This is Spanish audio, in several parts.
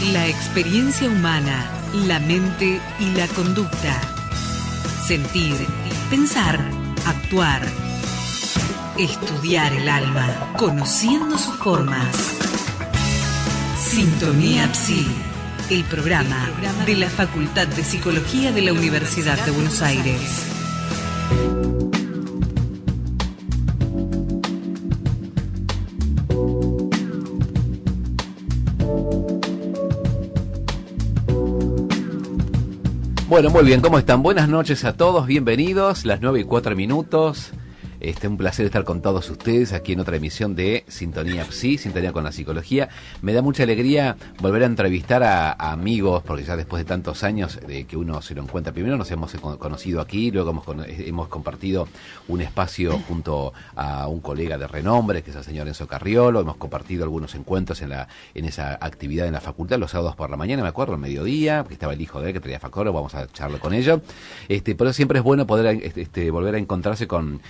La experiencia humana, la mente y la conducta. Sentir, pensar, actuar. Estudiar el alma, conociendo sus formas. Sintonía Psi, el programa de la Facultad de Psicología de la Universidad de Buenos Aires. Bueno, muy bien, ¿cómo están? Buenas noches a todos, bienvenidos, las 9:04. Un placer estar con todos ustedes aquí en otra emisión de Sintonía Psi, Sintonía con la Psicología. Me da mucha alegría volver a entrevistar a amigos, porque ya después de tantos años de que uno se lo encuentra, primero nos hemos conocido aquí, luego hemos compartido un espacio junto a un colega de renombre, que es el señor Enzo Carriolo, hemos compartido algunos encuentros en esa actividad en la facultad, los sábados por la mañana, me acuerdo, al mediodía, que estaba el hijo de él que traía facoro, vamos a charlar con ellos. Pero siempre es bueno poder volver a encontrarse con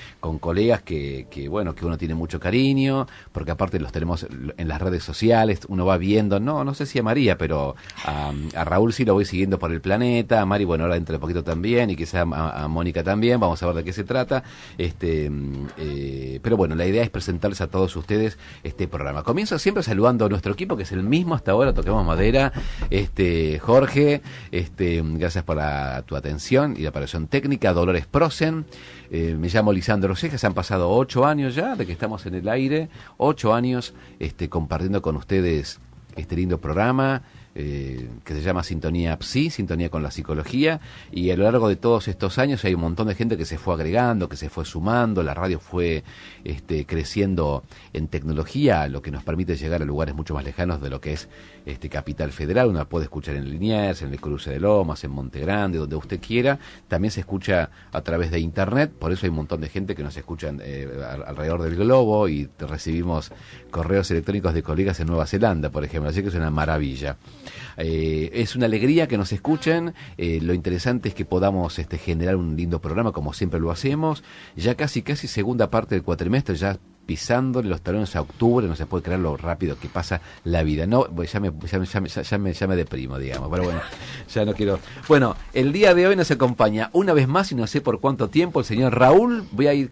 colegas que uno tiene mucho cariño, porque aparte los tenemos en las redes sociales, uno va viendo, no sé si a María, pero a Raúl sí lo voy siguiendo por el planeta, a Mari, bueno, ahora dentro de poquito también, y quizá a Mónica también, vamos a ver de qué se trata, pero bueno, la idea es presentarles a todos ustedes este programa. Comienzo siempre saludando a nuestro equipo, que es el mismo hasta ahora, toquemos madera, Jorge, gracias por tu atención y la operación técnica, Dolores Prosen, me llamo Lisandro Cejas, han pasado 8 años ya de que estamos en el aire, 8 años compartiendo con ustedes este lindo programa que se llama Sintonía Psi, Sintonía con la Psicología, y a lo largo de todos estos años hay un montón de gente que se fue agregando, que se fue sumando, la radio fue creciendo en tecnología, lo que nos permite llegar a lugares mucho más lejanos de lo que es Capital Federal. Uno la puede escuchar en Liniers, en el Cruce de Lomas, en Monte Grande, donde usted quiera. También se escucha a través de internet, por eso hay un montón de gente que nos escucha alrededor del globo, y recibimos correos electrónicos de colegas en Nueva Zelanda, por ejemplo, así que es una maravilla. Es una alegría que nos escuchen, lo interesante es que podamos generar un lindo programa como siempre lo hacemos, ya casi segunda parte del cuatrimestre, ya pisándole los talones a octubre, no se puede creer lo rápido que pasa la vida, no, pues ya me deprimo, digamos, pero bueno, ya no quiero. Bueno, el día de hoy nos acompaña una vez más, y no sé por cuánto tiempo, el señor Raúl. Voy a ir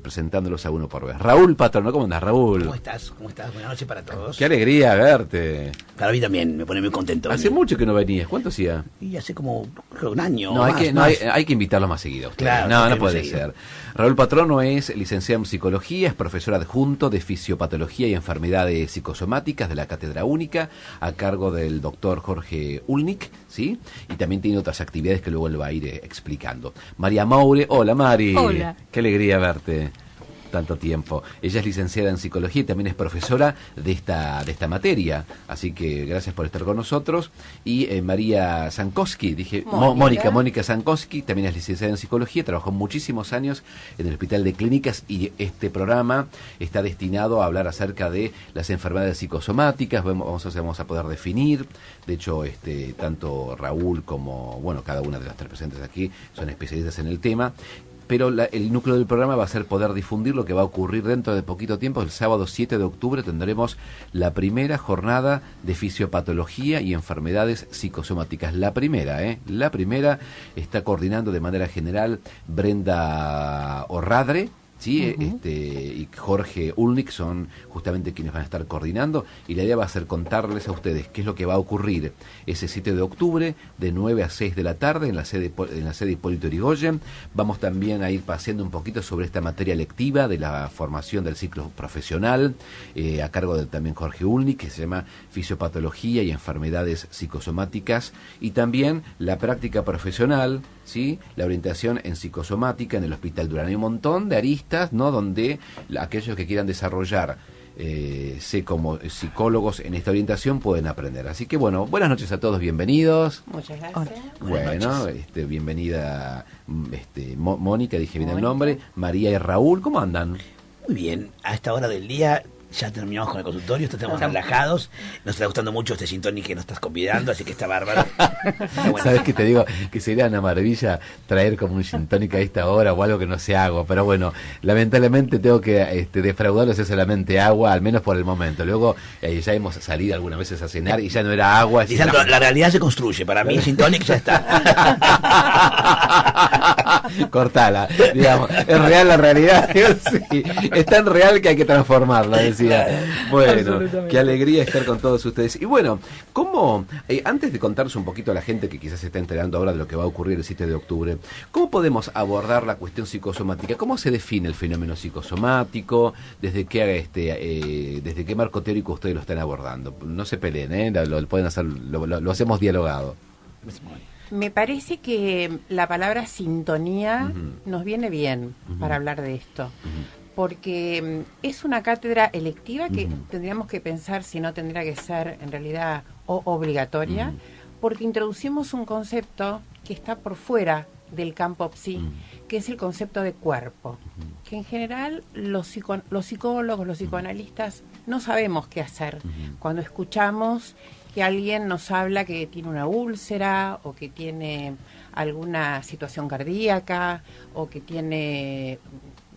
presentándolos a uno por vez. Raúl Patrono, ¿cómo andás, Raúl? ¿Cómo estás? Buenas noches para todos. Qué alegría verte. Para mí también, me pone muy contento. Hace mucho que no venías, ¿cuánto hacía? Y hace como, creo, un año. No, hay que invitarlo más seguido. Claro, no puede ser. Raúl Patrono es licenciado en Psicología, es profesor adjunto de Fisiopatología y Enfermedades Psicosomáticas de la Cátedra Única, a cargo del doctor Jorge Ulnik, ¿sí? Y también tiene otras actividades que luego él va a ir explicando. María Maure, hola Mari. Hola. Qué alegría verte. Tanto tiempo. Ella es licenciada en Psicología y también es profesora de esta materia, así que gracias por estar con nosotros. Y María Sankowski, Mónica Sankowski, también es licenciada en Psicología, trabajó muchísimos años en el Hospital de Clínicas, y este programa está destinado a hablar acerca de las enfermedades psicosomáticas. Vamos a poder definir, de hecho tanto Raúl como cada una de las tres presentes aquí son especialistas en el tema. Pero el núcleo del programa va a ser poder difundir lo que va a ocurrir dentro de poquito tiempo. El sábado 7 de octubre tendremos la primera jornada de fisiopatología y enfermedades psicosomáticas. La primera está coordinando de manera general Brenda Orradre, ¿sí? Y Jorge Ulnik son justamente quienes van a estar coordinando, y la idea va a ser contarles a ustedes qué es lo que va a ocurrir ese 7 de octubre de 9 a 6 de la tarde en la sede Hipólito Yrigoyen. Vamos también a ir paseando un poquito sobre esta materia lectiva de la formación del ciclo profesional, a cargo de también Jorge Ulnik, que se llama Fisiopatología y Enfermedades Psicosomáticas, y también la práctica profesional, ¿sí? La orientación en psicosomática en el Hospital Durán. Hay un montón de aristas, ¿no? Donde aquellos que quieran desarrollar como psicólogos en esta orientación pueden aprender. Así que buenas noches a todos, bienvenidos. Muchas gracias. Bueno, bienvenida Mónica, dije bien el nombre, María y Raúl, ¿cómo andan? Muy bien, a esta hora del día Ya terminamos con el consultorio, estamos relajados. Nos está gustando mucho este gin tonic que nos estás convidando, así que está bárbaro. Está bueno. ¿Sabes qué te digo? Que sería una maravilla traer como un gin tonic a esta hora o algo que no sea agua. Pero bueno, lamentablemente tengo que defraudarlos, es solamente agua, al menos por el momento. Luego ya hemos salido algunas veces a cenar y ya no era agua. Lisandro, la realidad se construye. Para mí, gin tonic ya está. Cortala, digamos. Es real la realidad. Sí, es tan real que hay que transformarla, decía. Bueno, qué alegría estar con todos ustedes. Y bueno, ¿cómo, antes de contarles un poquito a la gente que quizás se está enterando ahora de lo que va a ocurrir el 7 de octubre, ¿cómo podemos abordar la cuestión psicosomática? ¿Cómo se define el fenómeno psicosomático? ¿Desde qué marco teórico ustedes lo están abordando? No se peleen, lo pueden hacer, lo hacemos dialogado. Me parece que la palabra sintonía nos viene bien para hablar de esto, porque es una cátedra electiva que tendríamos que pensar si no tendría que ser en realidad obligatoria, porque introducimos un concepto que está por fuera del campo psi, que es el concepto de cuerpo, que en general los psicólogos, los psicoanalistas no sabemos qué hacer cuando escuchamos que alguien nos habla que tiene una úlcera o que tiene alguna situación cardíaca o que tiene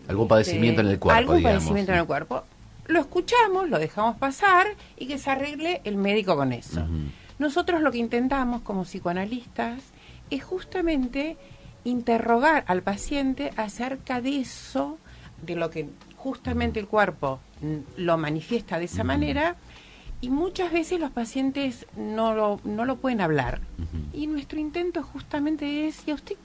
algún padecimiento en el cuerpo, algún digamos, padecimiento en el cuerpo. Lo escuchamos, lo dejamos pasar y que se arregle el médico con eso. Nosotros lo que intentamos como psicoanalistas es justamente interrogar al paciente acerca de eso, de lo que justamente el cuerpo lo manifiesta de esa manera. Y muchas veces los pacientes no lo pueden hablar. Y nuestro intento justamente es, ¿y a usted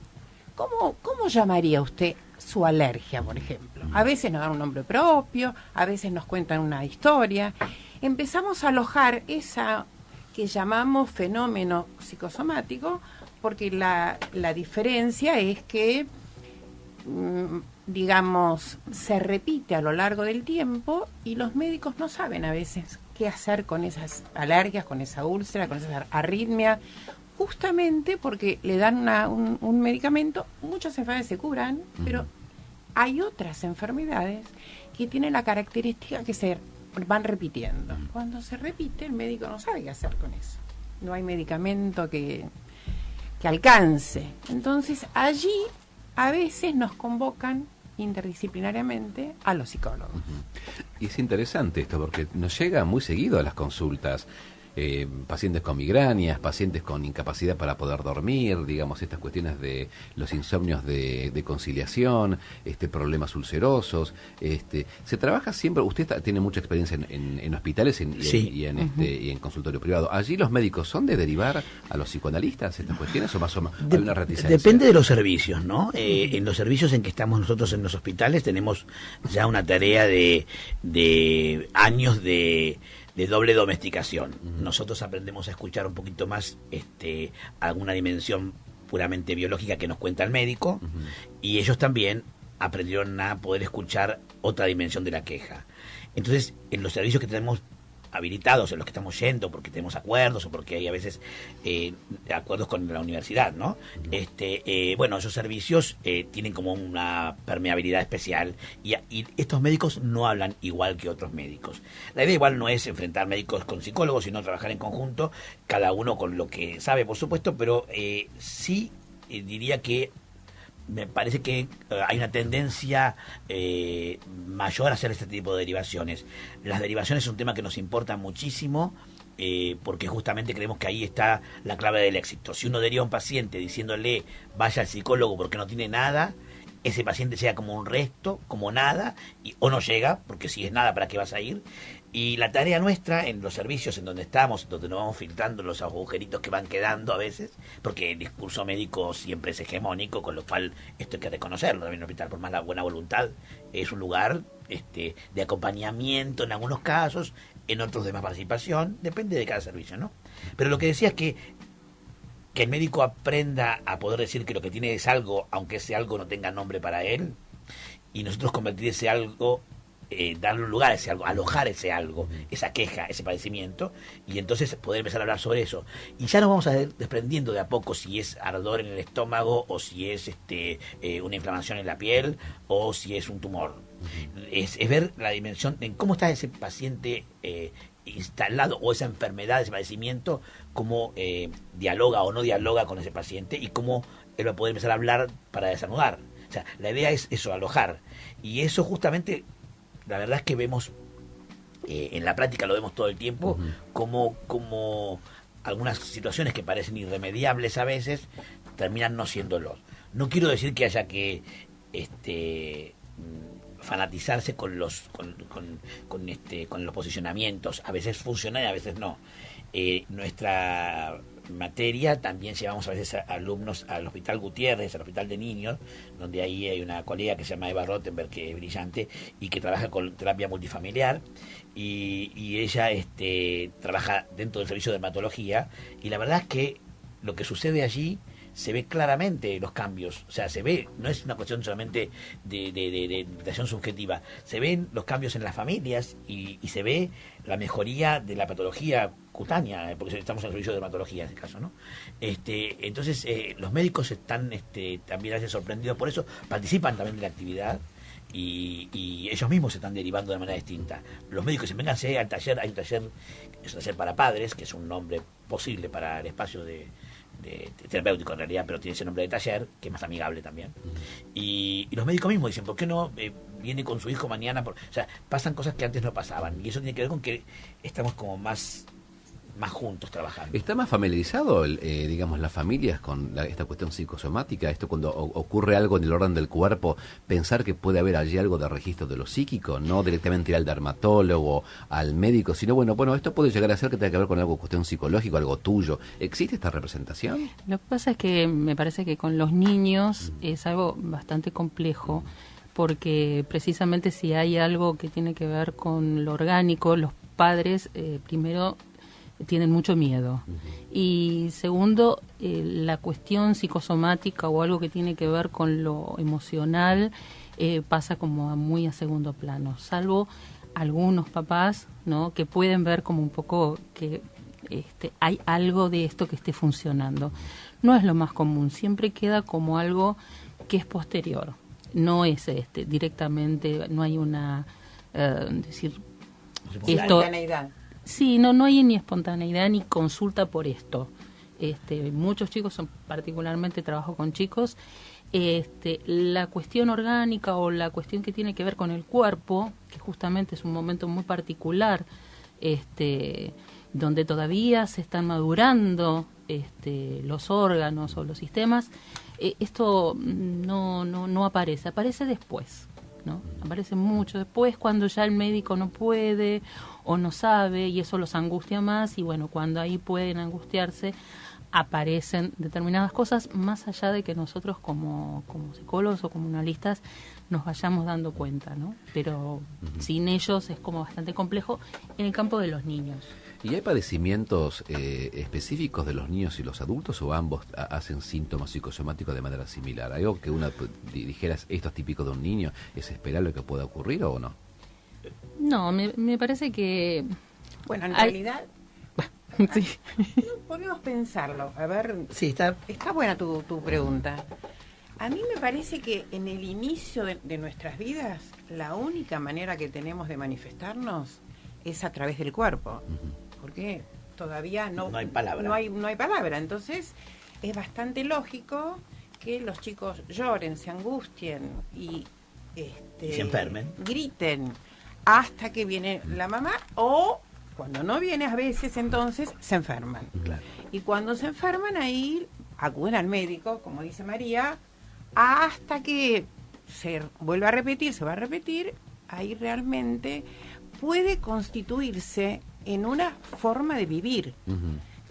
cómo llamaría usted su alergia, por ejemplo? A veces nos dan un nombre propio, a veces nos cuentan una historia. Empezamos a alojar esa que llamamos fenómeno psicosomático, porque la diferencia es que, digamos, se repite a lo largo del tiempo y los médicos no saben a veces qué hacer con esas alergias, con esa úlcera, con esa arritmia, justamente porque le dan un medicamento, muchas enfermedades se curan, pero hay otras enfermedades que tienen la característica que se van repitiendo. Cuando se repite, el médico no sabe qué hacer con eso. No hay medicamento que alcance. Entonces, allí a veces nos convocan interdisciplinariamente a los psicólogos. Y es interesante esto porque nos llega muy seguido a las consultas pacientes con migrañas, pacientes con incapacidad para poder dormir, digamos, estas cuestiones de los insomnios de conciliación, problemas ulcerosos. Se trabaja siempre, usted tiene mucha experiencia en hospitales y en consultorio privado. ¿Allí los médicos son de derivar a los psicoanalistas estas cuestiones o más o menos hay una reticencia? Depende de los servicios, ¿no? En los servicios en que estamos nosotros en los hospitales tenemos ya una tarea de años de doble domesticación. Nosotros aprendemos a escuchar un poquito más alguna dimensión puramente biológica que nos cuenta el médico, y ellos también aprendieron a poder escuchar otra dimensión de la queja. Entonces, en los servicios que tenemos habilitados, en los que estamos yendo porque tenemos acuerdos o porque hay a veces acuerdos con la universidad, ¿no? Bueno, esos servicios tienen como una permeabilidad especial y estos médicos no hablan igual que otros médicos. La idea igual no es enfrentar médicos con psicólogos, sino trabajar en conjunto, cada uno con lo que sabe, por supuesto, pero sí diría que me parece que hay una tendencia mayor a hacer este tipo de derivaciones. Las derivaciones es un tema que nos importa muchísimo porque justamente creemos que ahí está la clave del éxito. Si uno deriva a un paciente diciéndole vaya al psicólogo porque no tiene nada, ese paciente llega como un resto, como nada, o no llega, porque si es nada, ¿para qué vas a ir? Y la tarea nuestra en los servicios en donde estamos, donde nos vamos filtrando los agujeritos que van quedando a veces, porque el discurso médico siempre es hegemónico, con lo cual esto hay que reconocerlo también en el hospital, por más la buena voluntad, es un lugar de acompañamiento en algunos casos, en otros de más participación, depende de cada servicio, ¿no? Pero lo que decía es que el médico aprenda a poder decir que lo que tiene es algo, aunque ese algo no tenga nombre para él, y nosotros convertir ese algo, darle un lugar a ese algo, alojar ese algo, esa queja, ese padecimiento, y entonces poder empezar a hablar sobre eso. Y ya nos vamos a ir desprendiendo de a poco si es ardor en el estómago, o si es una inflamación en la piel, o si es un tumor. Es ver la dimensión en cómo está ese paciente instalado, o esa enfermedad, ese padecimiento, cómo dialoga o no dialoga con ese paciente, y cómo él va a poder empezar a hablar para desanudar. O sea, la idea es eso, alojar. Y eso justamente, la verdad es que vemos, en la práctica lo vemos todo el tiempo, como algunas situaciones que parecen irremediables a veces, terminan no siéndolo. No quiero decir que haya que fanatizarse con los posicionamientos. A veces funciona y a veces no. Nuestra materia también llevamos a veces a alumnos al Hospital Gutiérrez, al Hospital de Niños, donde ahí hay una colega que se llama Eva Rottenberg, que es brillante y que trabaja con terapia multifamiliar, y ella trabaja dentro del servicio de dermatología, y la verdad es que lo que sucede allí se ve claramente los cambios, o sea, se ve, no es una cuestión solamente de interpretación subjetiva, se ven los cambios en las familias y se ve la mejoría de la patología cutánea, porque estamos en el servicio de dermatología en este caso, ¿no? Entonces, los médicos están también a veces sorprendidos por eso, participan también de la actividad, y ellos mismos se están derivando de manera distinta. Los médicos dicen, vénganse al taller, hay un taller, es un taller para padres, que es un nombre posible para el espacio de terapéutico en realidad, pero tiene ese nombre de taller, que es más amigable también. Y los médicos mismos dicen, ¿por qué no viene con su hijo mañana? O sea, pasan cosas que antes no pasaban, y eso tiene que ver con que estamos como más juntos trabajando. ¿Está más familiarizado, digamos, las familias con esta cuestión psicosomática? Esto, cuando ocurre algo en el orden del cuerpo, pensar que puede haber allí algo de registro de lo psíquico, no directamente ir al dermatólogo, al médico, sino bueno, esto puede llegar a ser que tenga que ver con algo, cuestión psicológica, algo tuyo. ¿Existe esta representación? Lo que pasa es que me parece que con los niños es algo bastante complejo, porque precisamente si hay algo que tiene que ver con lo orgánico, los padres primero tienen mucho miedo. Y segundo, la cuestión psicosomática o algo que tiene que ver con lo emocional pasa como muy a segundo plano, salvo algunos papás, ¿no?, que pueden ver como un poco que hay algo de esto que esté funcionando. No es lo más común, siempre queda como algo que es posterior, no es directamente, no hay una decir esto. Sí, no hay ni espontaneidad ni consulta por esto. Muchos chicos, particularmente trabajo con chicos, la cuestión orgánica o la cuestión que tiene que ver con el cuerpo, que justamente es un momento muy particular, donde todavía se están madurando los órganos o los sistemas, esto no aparece después, ¿no? Aparece mucho después, cuando ya el médico no puede o no sabe, y eso los angustia más, y bueno, cuando ahí pueden angustiarse, aparecen determinadas cosas, más allá de que nosotros como psicólogos o comunalistas nos vayamos dando cuenta, ¿no? Pero sin ellos es como bastante complejo en el campo de los niños. ¿Y hay padecimientos específicos de los niños y los adultos, o ambos hacen síntomas psicosomáticos de manera similar? ¿Algo que uno dijeras, esto es típico de un niño, es esperable que pueda ocurrir o no? No, me parece que... Bueno, en realidad... Sí. Podemos pensarlo. A ver, sí, está buena tu pregunta. A mí me parece que en el inicio de nuestras vidas, la única manera que tenemos de manifestarnos es a través del cuerpo. Porque todavía no hay palabra. No hay palabra. Entonces, es bastante lógico que los chicos lloren, se angustien y se enfermen, griten hasta que viene la mamá, o cuando no viene a veces, entonces se enferman. Claro. Y cuando se enferman, ahí acuden al médico, como dice María, hasta que se vuelva a repetir, se va a repetir, ahí realmente puede constituirse en una forma de vivir,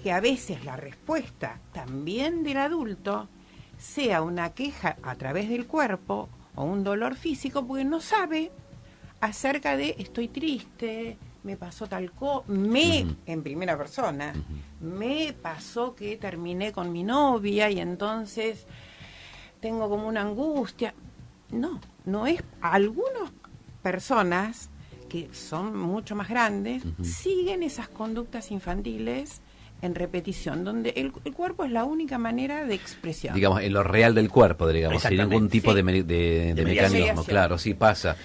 que a veces la respuesta también del adulto sea una queja a través del cuerpo o un dolor físico, porque no sabe acerca de estoy triste, me pasó tal cosa, en primera persona, me pasó que terminé con mi novia y entonces tengo como una angustia. No es. Algunas personas que son mucho más grandes siguen esas conductas infantiles en repetición, donde el cuerpo es la única manera de expresión. Digamos, en lo real del cuerpo, digamos, sin ningún tipo Sí. de De mecanismo. mediación. Claro, sí pasa.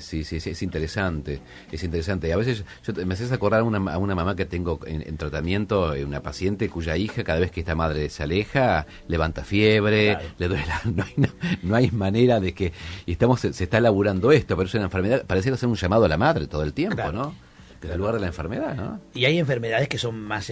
Sí, es interesante. Es interesante. Y a veces me haces acordar a una mamá que tengo en tratamiento, una paciente cuya hija, cada vez que esta madre se aleja, levanta fiebre, Claro. le duele no hay manera de que... Y se está elaborando esto, pero es una enfermedad, pareciera ser un llamado a la madre todo el tiempo, Claro. ¿no? Desde el lugar de la enfermedad, ¿no? Y hay enfermedades que son más,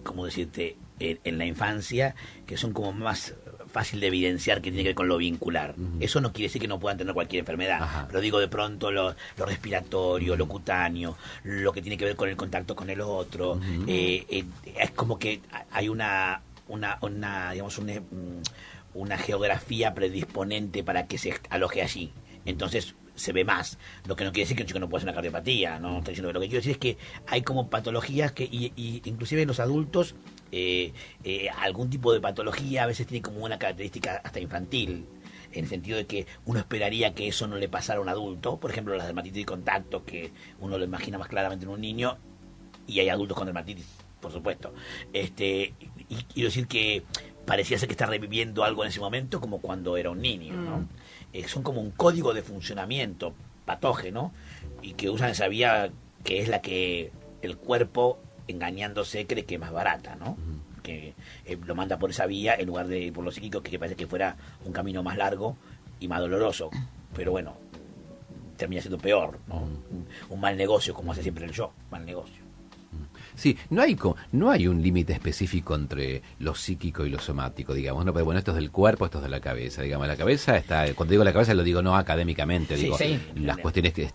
¿cómo decirte? En la infancia, que son como más fácil de evidenciar, que tiene que ver con lo vincular. Eso no quiere decir que no puedan tener cualquier enfermedad, Ajá. pero digo de pronto lo respiratorio, lo cutáneo, lo que tiene que ver con el contacto con el otro. Es como que hay digamos, una geografía predisponente para que se aloje allí. Entonces se ve más, lo que no quiere decir que un chico no pueda hacer una cardiopatía, no estoy diciendo, lo que quiero decir es que hay como patologías que, y inclusive en los adultos, algún tipo de patología a veces tiene como una característica hasta infantil, en el sentido de que uno esperaría que eso no le pasara a un adulto, por ejemplo la dermatitis de contacto, que uno lo imagina más claramente en un niño, y hay adultos con dermatitis, por supuesto. Y quiero decir que parecía ser que está reviviendo algo en ese momento como cuando era un niño, ¿no? Son como un código de funcionamiento patógeno y que usan esa vía que es la que el cuerpo, engañándose, cree que es más barata, ¿no? Que lo manda por esa vía en lugar de por lo psíquico, que parece que fuera un camino más largo y más doloroso, pero bueno, termina siendo peor, ¿no? Un mal negocio, como hace siempre el yo, mal negocio. Sí, no hay un límite específico entre lo psíquico y lo somático, digamos, ¿no? Pero bueno, esto es del cuerpo, esto es de la cabeza, digamos, la cabeza está, cuando digo la cabeza lo digo no académicamente, Sí, digo, sí. las cuestiones que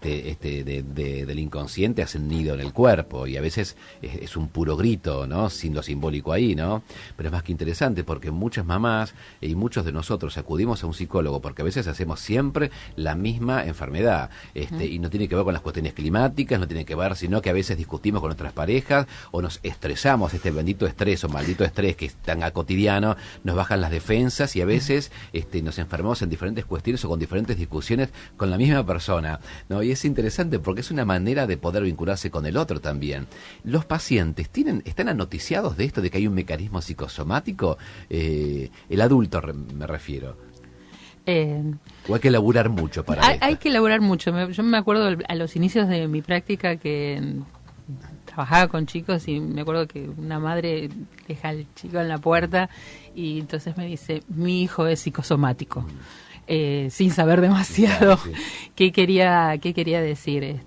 del inconsciente hacen nido en el cuerpo y a veces es un puro grito, ¿no? Sin lo simbólico ahí, ¿no? Pero es más que interesante porque muchas mamás y muchos de nosotros acudimos a un psicólogo porque a veces hacemos siempre la misma enfermedad, y no tiene que ver con las cuestiones climáticas, no tiene que ver, sino que a veces discutimos con nuestras parejas o nos estresamos, este bendito estrés o maldito estrés que es tan a cotidiano, nos bajan las defensas y a veces nos enfermamos en diferentes cuestiones o con diferentes discusiones con la misma persona, ¿no? Y es interesante porque es una manera de poder vincularse con el otro también. Los pacientes están anoticiados de esto, de que hay un mecanismo psicosomático, el adulto me refiero. O hay que laburar mucho para Hay que elaborar mucho. Yo me acuerdo a los inicios de mi práctica que trabajaba con chicos y me acuerdo que una madre deja al chico en la puerta y entonces me dice, mi hijo es psicosomático, sin saber demasiado Claro, sí. qué quería decir.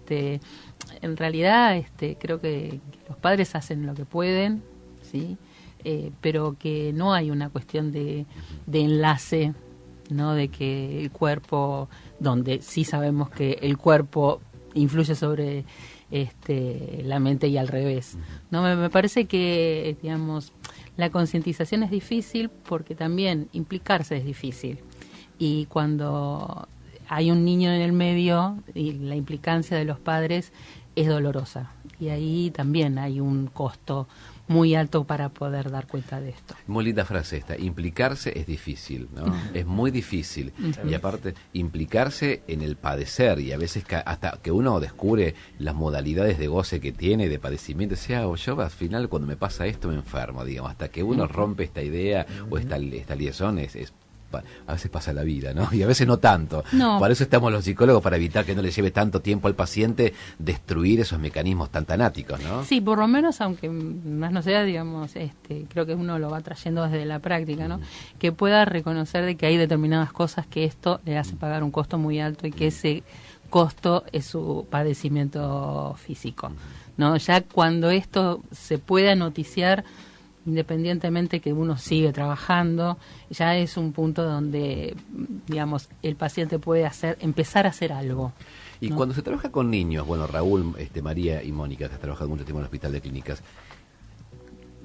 En realidad creo que los padres hacen lo que pueden, ¿sí? Pero que no hay una cuestión de enlace, ¿no? De que el cuerpo, donde sí sabemos que el cuerpo influye sobre la mente y al revés. No, me parece que, digamos, la concientización es difícil porque también implicarse es difícil. Y cuando hay un niño en el medio, y la implicancia de los padres es dolorosa. Y ahí también hay un costo muy alto para poder dar cuenta de esto. Muy linda frase esta, implicarse es difícil, ¿no? Es muy difícil. Y aparte, implicarse en el padecer, y a veces hasta que uno descubre las modalidades de goce que tiene, de padecimiento, yo al final cuando me pasa esto me enfermo, digamos, hasta que uno rompe esta idea o esta liaison a veces pasa la vida, ¿no? Y a veces no tanto. No. Por eso estamos los psicólogos, para evitar que no le lleve tanto tiempo al paciente destruir esos mecanismos tan tanáticos, ¿no? Sí, por lo menos, aunque más no sea, digamos, creo que uno lo va trayendo desde la práctica, ¿no? Que pueda reconocer de que hay determinadas cosas que esto le hace pagar un costo muy alto y que ese costo es su padecimiento físico, ¿no? Ya cuando esto se pueda noticiar, independientemente que uno sigue trabajando, ya es un punto donde, digamos, el paciente puede empezar a hacer algo. Y ¿no? cuando se trabaja con niños, bueno, Raúl, María y Mónica, que han trabajado mucho tiempo en el Hospital de Clínicas,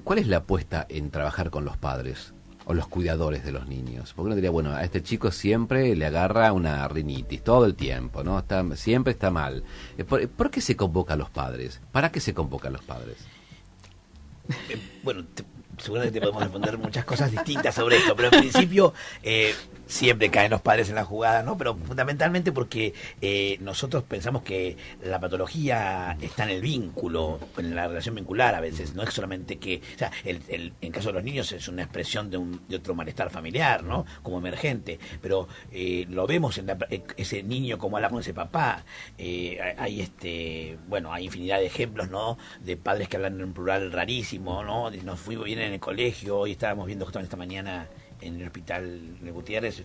¿cuál es la apuesta en trabajar con los padres o los cuidadores de los niños? Porque uno diría, bueno, a este chico siempre le agarra una rinitis todo el tiempo, ¿no? Siempre está mal. ¿Por qué se convoca a los padres? ¿Para qué se convoca a los padres? Bueno, seguramente podemos responder muchas cosas distintas sobre esto, pero en principio siempre caen los padres en la jugada, ¿no? Pero fundamentalmente porque nosotros pensamos que la patología está en el vínculo, en la relación vincular a veces, no es solamente que, o sea, en caso de los niños es una expresión de otro malestar familiar, ¿no? Como emergente, pero lo vemos en ese niño como habla con ese papá, hay bueno, hay infinidad de ejemplos, ¿no? De padres que hablan en plural rarísimo, ¿no? Nos fuimos bien en el colegio, hoy estábamos viendo justamente esta mañana en el hospital de Gutiérrez,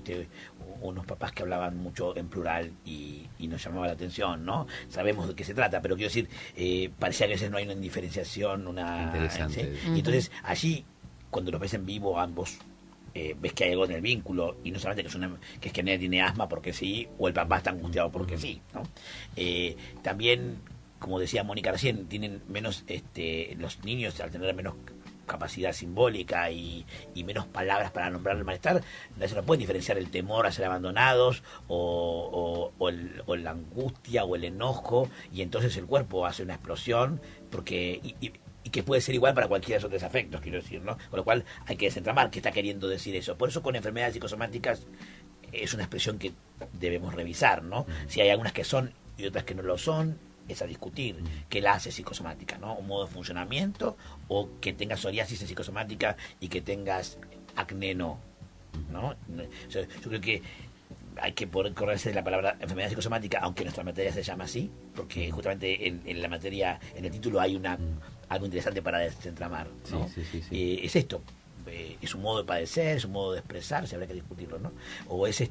unos papás que hablaban mucho en plural y nos llamaba la atención, ¿no? Sabemos de qué se trata, pero quiero decir, parecía que a veces no hay una diferenciación, Interesante. ¿sí? Y entonces allí, cuando los ves en vivo, ambos ves que hay algo en el vínculo, y no solamente que es que nadie tiene asma porque sí, o el papá está angustiado porque sí, ¿no? También, como decía Mónica recién, tienen menos, los niños al tener menos capacidad simbólica y menos palabras para nombrar el malestar, no pueden diferenciar el temor a ser abandonados o la angustia o el enojo, y entonces el cuerpo hace una explosión porque y que puede ser igual para cualquiera de esos tres afectos, quiero decir, ¿no? Con lo cual hay que desentramar qué está queriendo decir eso. Por eso con enfermedades psicosomáticas es una expresión que debemos revisar, ¿no? Si hay algunas que son y otras que no lo son, es a discutir qué la hace psicosomática, ¿no? Un modo de funcionamiento, o que tengas psoriasis en psicosomática y que tengas acné no, ¿no? O sea, yo creo que hay que poder correrse de la palabra enfermedad psicosomática, aunque nuestra materia se llama así, porque justamente en la materia, en el título hay algo interesante para desentramar, ¿no? Sí. Es esto, es un modo de padecer, es un modo de expresarse, habrá que discutirlo, ¿no? O es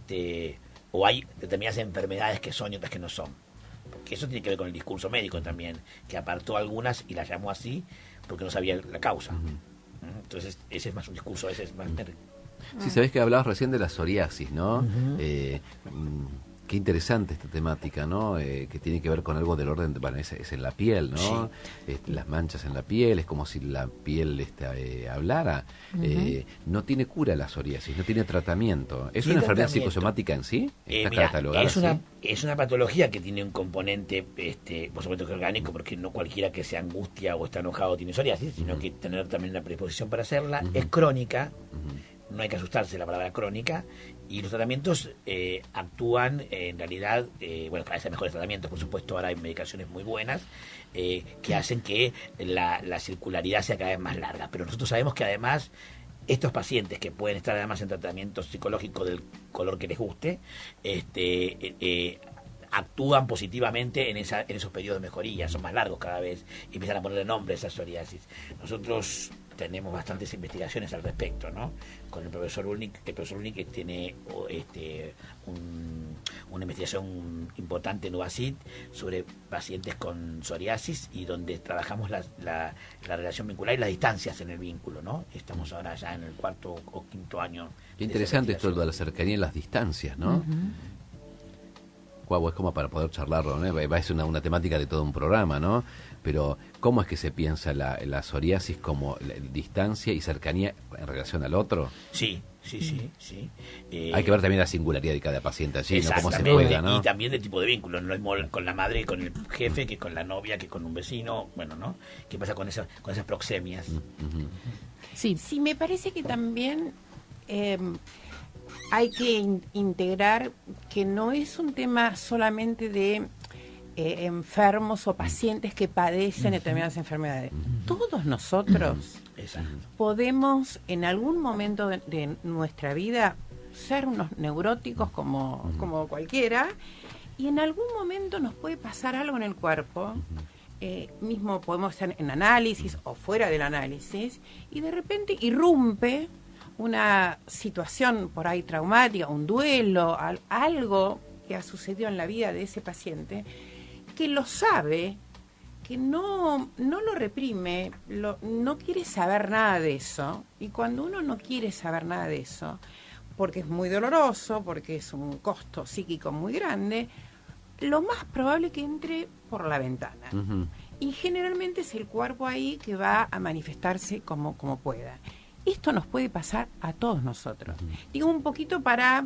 o hay determinadas enfermedades que son y otras que no son. Porque eso tiene que ver con el discurso médico también, que apartó algunas y las llamó así porque no sabía la causa. Entonces ese es más un discurso, ese es más... Sí, sabés que hablabas recién de la psoriasis, ¿no? Qué interesante esta temática, ¿no? Que tiene que ver con algo del orden, bueno, es en la piel, ¿no? Sí. Las manchas en la piel, es como si la piel hablara. No tiene cura la psoriasis, no tiene tratamiento. ¿Es una enfermedad psicosomática en sí? ¿Está catalogada así? Es una patología que tiene un componente, por supuesto que orgánico, porque no cualquiera que se angustia o está enojado tiene psoriasis, sino que tener también una predisposición para hacerla. Es crónica. No hay que asustarse la palabra crónica, y los tratamientos actúan en realidad, bueno, cada vez hay mejores tratamientos, por supuesto, ahora hay medicaciones muy buenas que hacen que la circularidad sea cada vez más larga, pero nosotros sabemos que además estos pacientes que pueden estar además en tratamiento psicológico del color que les guste, actúan positivamente en esos periodos de mejoría, son más largos cada vez, y empiezan a ponerle nombre a esa psoriasis. Nosotros tenemos bastantes investigaciones al respecto, ¿no? Con el profesor Ulnik que tiene una investigación importante en UBASIT sobre pacientes con psoriasis, y donde trabajamos la relación vincular y las distancias en el vínculo, ¿no? Estamos ahora ya en el 4º o 5º año. Qué interesante esto de la cercanía y las distancias, ¿no? Guau, es como para poder charlarlo, ¿no? Va a ser una temática de todo un programa, ¿no? Pero ¿cómo es que se piensa la psoriasis como distancia y cercanía en relación al otro? Sí. Hay que ver también la singularidad de cada paciente allí, ¿no? Cómo se juega, ¿no? Y también del tipo de vínculo, no es con la madre y con el jefe, que con la novia, que con un vecino, bueno, ¿no? ¿Qué pasa con esas proxemias? Sí, me parece que también hay que integrar que no es un tema solamente de enfermos o pacientes que padecen determinadas enfermedades. Todos nosotros podemos en algún momento de nuestra vida ser unos neuróticos como cualquiera, y en algún momento nos puede pasar algo en el cuerpo. Mismo podemos estar en análisis o fuera del análisis, y de repente irrumpe una situación por ahí traumática, un duelo, algo que ha sucedido en la vida de ese paciente, que lo sabe, que no lo reprime, no quiere saber nada de eso. Y cuando uno no quiere saber nada de eso, porque es muy doloroso, porque es un costo psíquico muy grande, lo más probable es que entre por la ventana. Y generalmente es el cuerpo ahí que va a manifestarse como pueda. Esto nos puede pasar a todos nosotros. Digo, un poquito para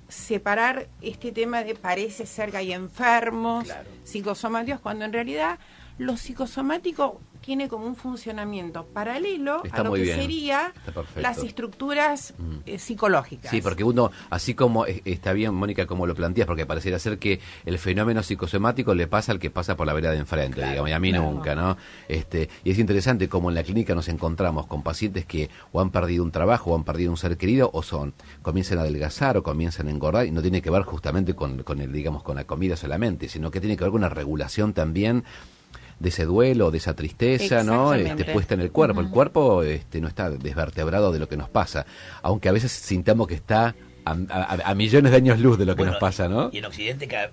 separar este tema de parece ser que hay enfermos psicosomáticos, cuando en realidad Lo psicosomático tiene como un funcionamiento paralelo Está a lo muy que bien. sería Está perfecto. las estructuras psicológicas. Sí, porque uno, así como está bien, Mónica, como lo planteas, porque pareciera ser que el fenómeno psicosomático le pasa al que pasa por la vereda de enfrente, Claro, digamos, y a mí claro. nunca, ¿no? Y es interesante cómo en la clínica nos encontramos con pacientes que o han perdido un trabajo, o han perdido un ser querido, o comienzan a adelgazar, o comienzan a engordar, y no tiene que ver justamente con la comida solamente, sino que tiene que ver con una regulación también de ese duelo, de esa tristeza, ¿no? Exactamente. Puesta en el cuerpo. El cuerpo no está desvertebrado de lo que nos pasa, aunque a veces sintamos que está a millones de años luz de lo que Bueno, nos pasa, ¿no? Y en Occidente cada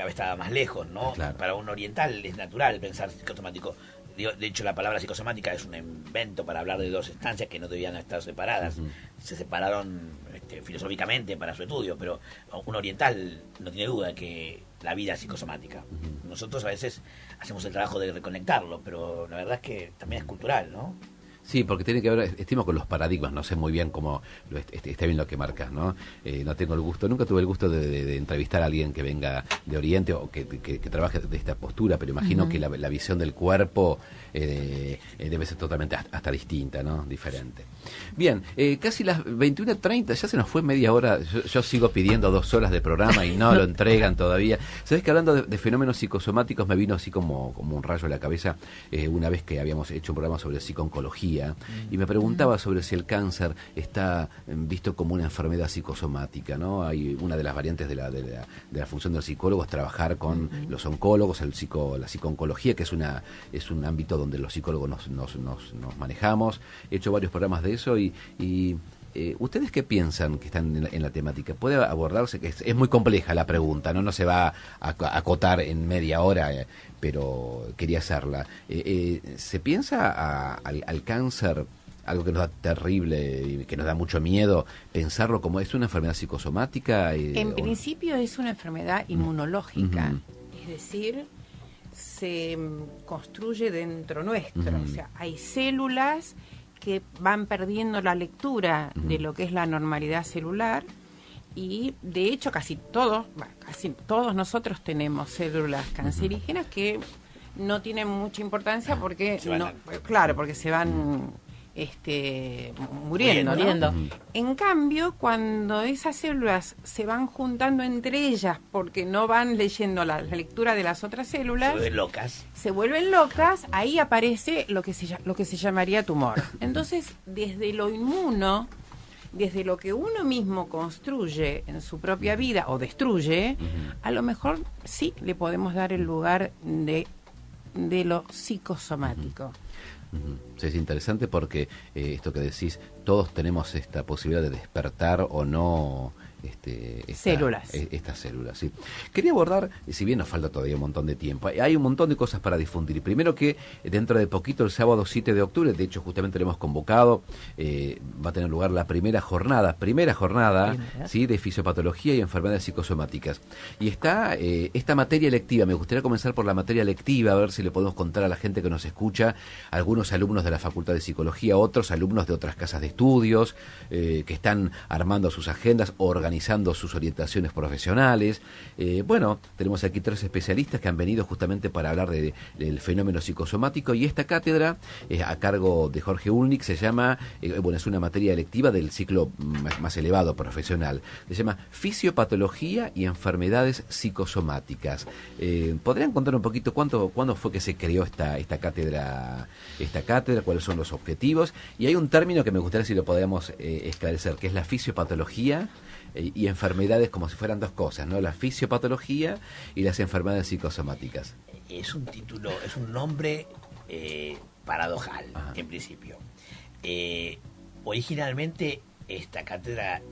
vez está más lejos, ¿no? Claro. Para un oriental es natural pensar psicosomático. De hecho, la palabra psicosomática es un invento para hablar de dos instancias que no debían estar separadas. Se separaron filosóficamente para su estudio, pero un oriental no tiene duda de que la vida es psicosomática. Nosotros a veces hacemos el trabajo de reconectarlo, pero la verdad es que también es cultural, ¿no? Sí, porque tiene que ver, estimo, con los paradigmas. No sé muy bien cómo está bien lo que marcas, ¿no? No tengo el gusto, nunca tuve el gusto de entrevistar a alguien que venga de Oriente o que trabaje de esta postura, pero imagino que la visión del cuerpo debe ser totalmente hasta distinta, ¿no? Diferente. Bien, casi las 21:30, ya se nos fue media hora. Yo sigo pidiendo 2 horas de programa y no lo entregan todavía. ¿Sabés que hablando de fenómenos psicosomáticos me vino así como un rayo a la cabeza una vez que habíamos hecho un programa sobre psicooncología y me preguntaba sobre si el cáncer está visto como una enfermedad psicosomática, ¿no? Hay una de las variantes de la función del psicólogo es trabajar con los oncólogos, la psicooncología, que es un ámbito donde los psicólogos nos manejamos. He hecho varios programas de eso y ¿ustedes qué piensan que están en la temática? ¿Puede abordarse? Que es muy compleja la pregunta, no se va a acotar en media hora, pero quería hacerla. ¿Se piensa al cáncer, algo que nos da terrible y que nos da mucho miedo, pensarlo como es una enfermedad psicosomática? En principio es una enfermedad inmunológica, es decir, se construye dentro nuestro, o sea, hay células que van perdiendo la lectura de lo que es la normalidad celular y de hecho casi todos nosotros tenemos células cancerígenas que no tienen mucha importancia porque porque se van muriendo, ¿no? En cambio, cuando esas células se van juntando entre ellas porque no van leyendo la lectura de las otras células, se vuelven locas, ahí aparece lo que se llamaría tumor. Entonces, desde lo inmuno, desde lo que uno mismo construye en su propia vida o destruye, a lo mejor sí le podemos dar el lugar de lo psicosomático. Sí, es interesante porque esto que decís, todos tenemos esta posibilidad de despertar o no estas células, sí. Quería abordar, si bien nos falta todavía un montón de tiempo, hay un montón de cosas para difundir. Primero que dentro de poquito, el sábado 7 de octubre, de hecho justamente lo hemos convocado, va a tener lugar la primera jornada, ¿sí?, de fisiopatología y enfermedades psicosomáticas. Y está esta materia electiva. Me gustaría comenzar por la materia electiva, a ver si le podemos contar a la gente que nos escucha, algunos alumnos de la Facultad de Psicología, otros alumnos de otras casas de estudios, que están armando sus agendas, organizando sus orientaciones profesionales. Bueno, tenemos aquí 3 especialistas que han venido justamente para hablar del fenómeno psicosomático, y esta cátedra a cargo de Jorge Ulnik se llama, es una materia electiva del ciclo más elevado profesional, se llama Fisiopatología y Enfermedades Psicosomáticas. ¿Podrían contar un poquito cuándo fue que se creó esta cátedra, cuáles son los objetivos? Y hay un término que me gustaría si lo podemos esclarecer, que es la fisiopatología y enfermedades, como si fueran 2 cosas, ¿no? La fisiopatología y las enfermedades psicosomáticas. Es un nombre paradojal. Ajá. En principio. Originalmente esta cátedra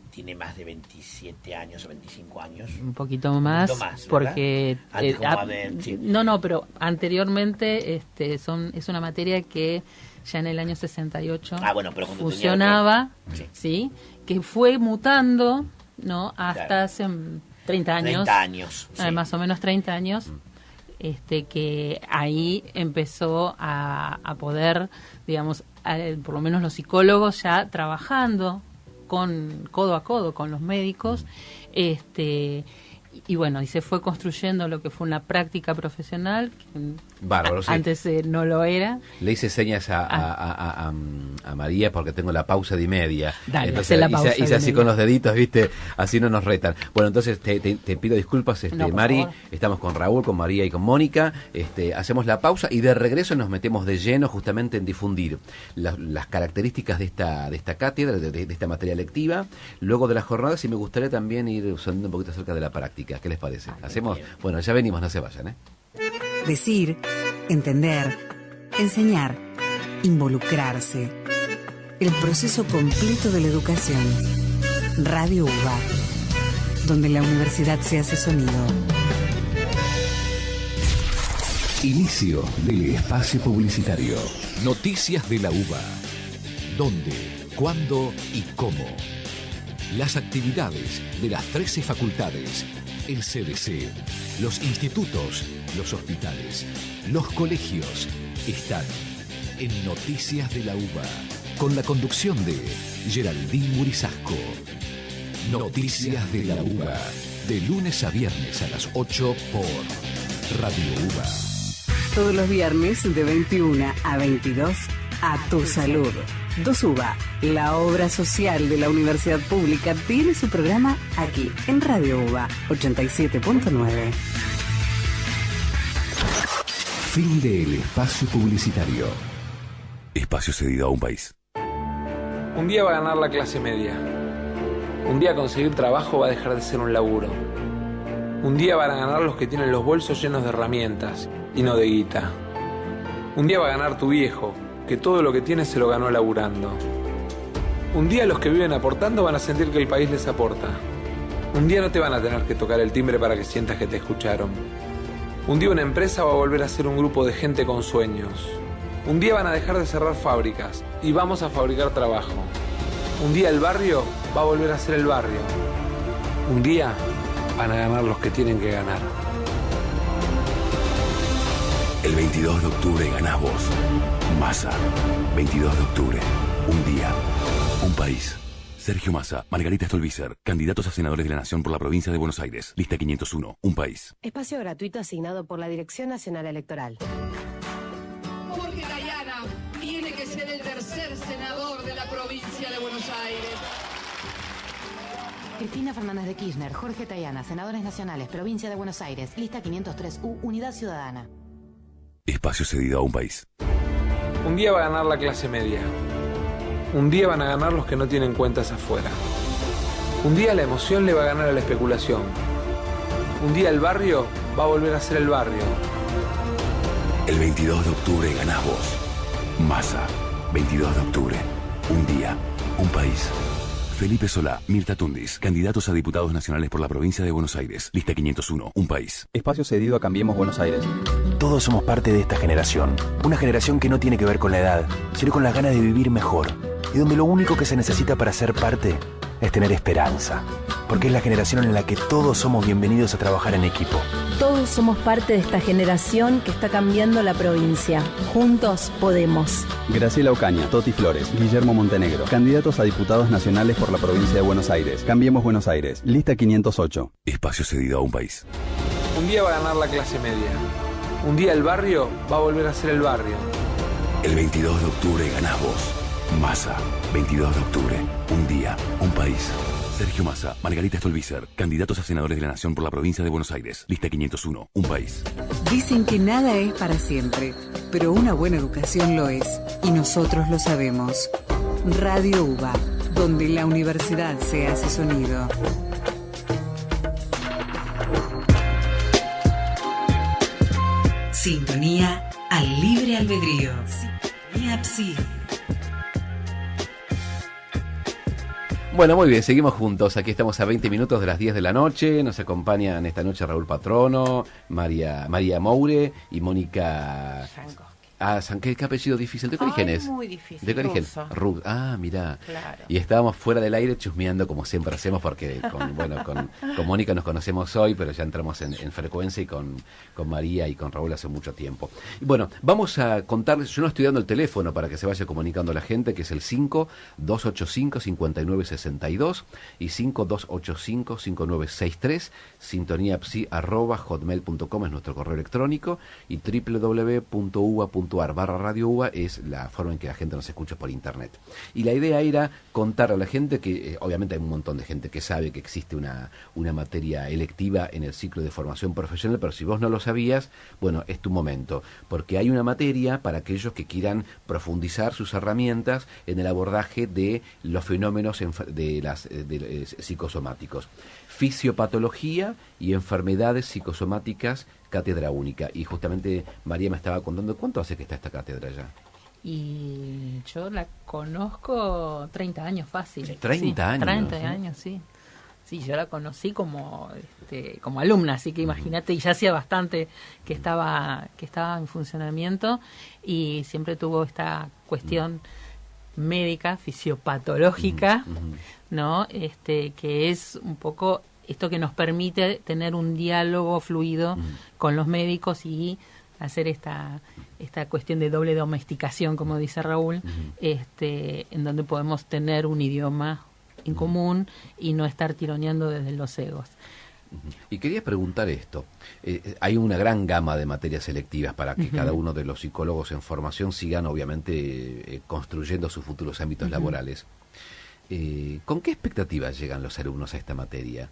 tiene más de 27 años o 25 años. Un poquito más porque pero anteriormente es una materia que ya en el año 68 funcionaba, sí, que fue mutando, ¿no? Hasta hace 30 años. Sí. Más o menos 30 años, que ahí empezó a poder, digamos, por lo menos los psicólogos ya trabajando codo a codo con los médicos, Y bueno, y se fue construyendo lo que fue una práctica profesional, que Bárbaro, sí. antes no lo era. Le hice señas a María porque tengo la pausa de media. Dale, entonces hacé la pausa hice de así media. con los deditos, ¿viste? Así no nos retan. Bueno, entonces te pido disculpas, No, por Mari. favor. Estamos con Raúl, con María y con Mónica. Hacemos la pausa y de regreso nos metemos de lleno justamente en difundir las características de esta cátedra, de esta materia lectiva. Luego de las jornadas, y me gustaría también ir sonando un poquito acerca de la práctica. ¿Qué les parece? ¿Hacemos? Bueno, ya venimos, no se vayan, ¿eh? Decir, entender, enseñar, involucrarse. El proceso completo de la educación. Radio UBA, donde la universidad se hace sonido. Inicio del espacio publicitario. Noticias de la UBA. ¿Dónde, cuándo y cómo? Las actividades de las 13 facultades, el CDC, los institutos, los hospitales, los colegios están en Noticias de la UBA, con la conducción de Geraldine Murisasco. Noticias de la UBA, de lunes a viernes a las 8 por Radio UBA. Todos los viernes de 21 a 22, a tu salud. 2UBA, la obra social de la Universidad Pública, tiene su programa aquí, en Radio UBA 87.9. Fin del espacio publicitario. Espacio cedido a un país. Un día va a ganar la clase media. Un día conseguir trabajo va a dejar de ser un laburo. Un día van a ganar los que tienen los bolsos llenos de herramientas y no de guita. Un día va a ganar tu viejo, que todo lo que tiene se lo ganó laburando. Un día los que viven aportando van a sentir que el país les aporta. Un día no te van a tener que tocar el timbre para que sientas que te escucharon. Un día una empresa va a volver a ser un grupo de gente con sueños. Un día van a dejar de cerrar fábricas y vamos a fabricar trabajo. Un día el barrio va a volver a ser el barrio. Un día van a ganar los que tienen que ganar. El 22 de octubre ganás vos. Massa. 22 de octubre. Un día. Un país. Sergio Massa, Margarita Stolbizer, candidatos a senadores de la Nación por la provincia de Buenos Aires. Lista 501. Un país. Espacio gratuito asignado por la Dirección Nacional Electoral. Jorge Tayana tiene que ser el tercer senador de la provincia de Buenos Aires. Cristina Fernández de Kirchner, Jorge Tayana, senadores nacionales, provincia de Buenos Aires, lista 503U, Unidad Ciudadana. Espacio cedido a un país. Un día va a ganar la clase media. Un día van a ganar los que no tienen cuentas afuera. Un día la emoción le va a ganar a la especulación. Un día el barrio va a volver a ser el barrio. El 22 de octubre ganás vos. Massa. 22 de octubre. Un día. Un país. Felipe Solá, Mirta Tundis, candidatos a diputados nacionales por la provincia de Buenos Aires. Lista 501. Un país. Espacio cedido a Cambiemos Buenos Aires. Todos somos parte de esta generación. Una generación que no tiene que ver con la edad, sino con las ganas de vivir mejor. Y donde lo único que se necesita para ser parte es tener esperanza. Porque es la generación en la que todos somos bienvenidos a trabajar en equipo. Todos somos parte de esta generación que está cambiando la provincia. Juntos podemos. Graciela Ocaña, Toti Flores, Guillermo Montenegro, candidatos a diputados nacionales por la provincia de Buenos Aires. Cambiemos Buenos Aires. Lista 508. Espacio cedido a un país. Un día va a ganar la clase media. Un día el barrio va a volver a ser el barrio. El 22 de octubre ganás vos. Massa. 22 de octubre. Un día. Un país. Sergio Massa, Margarita Stolbizer, candidatos a senadores de la Nación por la provincia de Buenos Aires. Lista 501. Un país. Dicen que nada es para siempre, pero una buena educación lo es, y nosotros lo sabemos. Radio UBA, donde la universidad se hace sonido. Sintonía al libre albedrío. Sintonía Psi. Bueno, muy bien, seguimos juntos. Aquí estamos a 20 minutos de las 10 de la noche. Nos acompañan esta noche Raúl Patrono, María Moure y Mónica Ah, qué apellido difícil. ¿De qué origen es? Muy difícil. ¿De qué origen? Ruso. Ah, mirá. Claro. Y estábamos fuera del aire chusmeando como siempre hacemos porque con Mónica nos conocemos hoy, pero ya entramos en frecuencia y con María y con Raúl hace mucho tiempo. Y bueno, vamos a contarles, yo no estoy dando el teléfono para que se vaya comunicando la gente, que es el 5-285-5962 y 5-285-5963, sintoniapsi@hotmail.com es nuestro correo electrónico y www.uva.ar/Radio UBA es la forma en que la gente nos escucha por internet. Y la idea era contar a la gente que, obviamente hay un montón de gente que sabe que existe una materia electiva en el ciclo de formación profesional, pero si vos no lo sabías, bueno, es tu momento, porque hay una materia para aquellos que quieran profundizar sus herramientas en el abordaje de los fenómenos psicosomáticos. Fisiopatología y enfermedades psicosomáticas, cátedra única. Y justamente María me estaba contando, ¿cuánto hace que está esta cátedra ya? Y yo la conozco 30 años fácil. 30 años. 30 años, sí. Sí, yo la conocí como alumna, así que imagínate, y ya hacía bastante que estaba en funcionamiento y siempre tuvo esta cuestión médica, fisiopatológica, ¿no? Que es un poco esto que nos permite tener un diálogo fluido con los médicos y hacer esta cuestión de doble domesticación, como dice Raúl, en donde podemos tener un idioma en común y no estar tironeando desde los egos. Y quería preguntar esto. Hay una gran gama de materias selectivas para que cada uno de los psicólogos en formación sigan, obviamente, construyendo sus futuros ámbitos laborales. ¿Con qué expectativas llegan los alumnos a esta materia?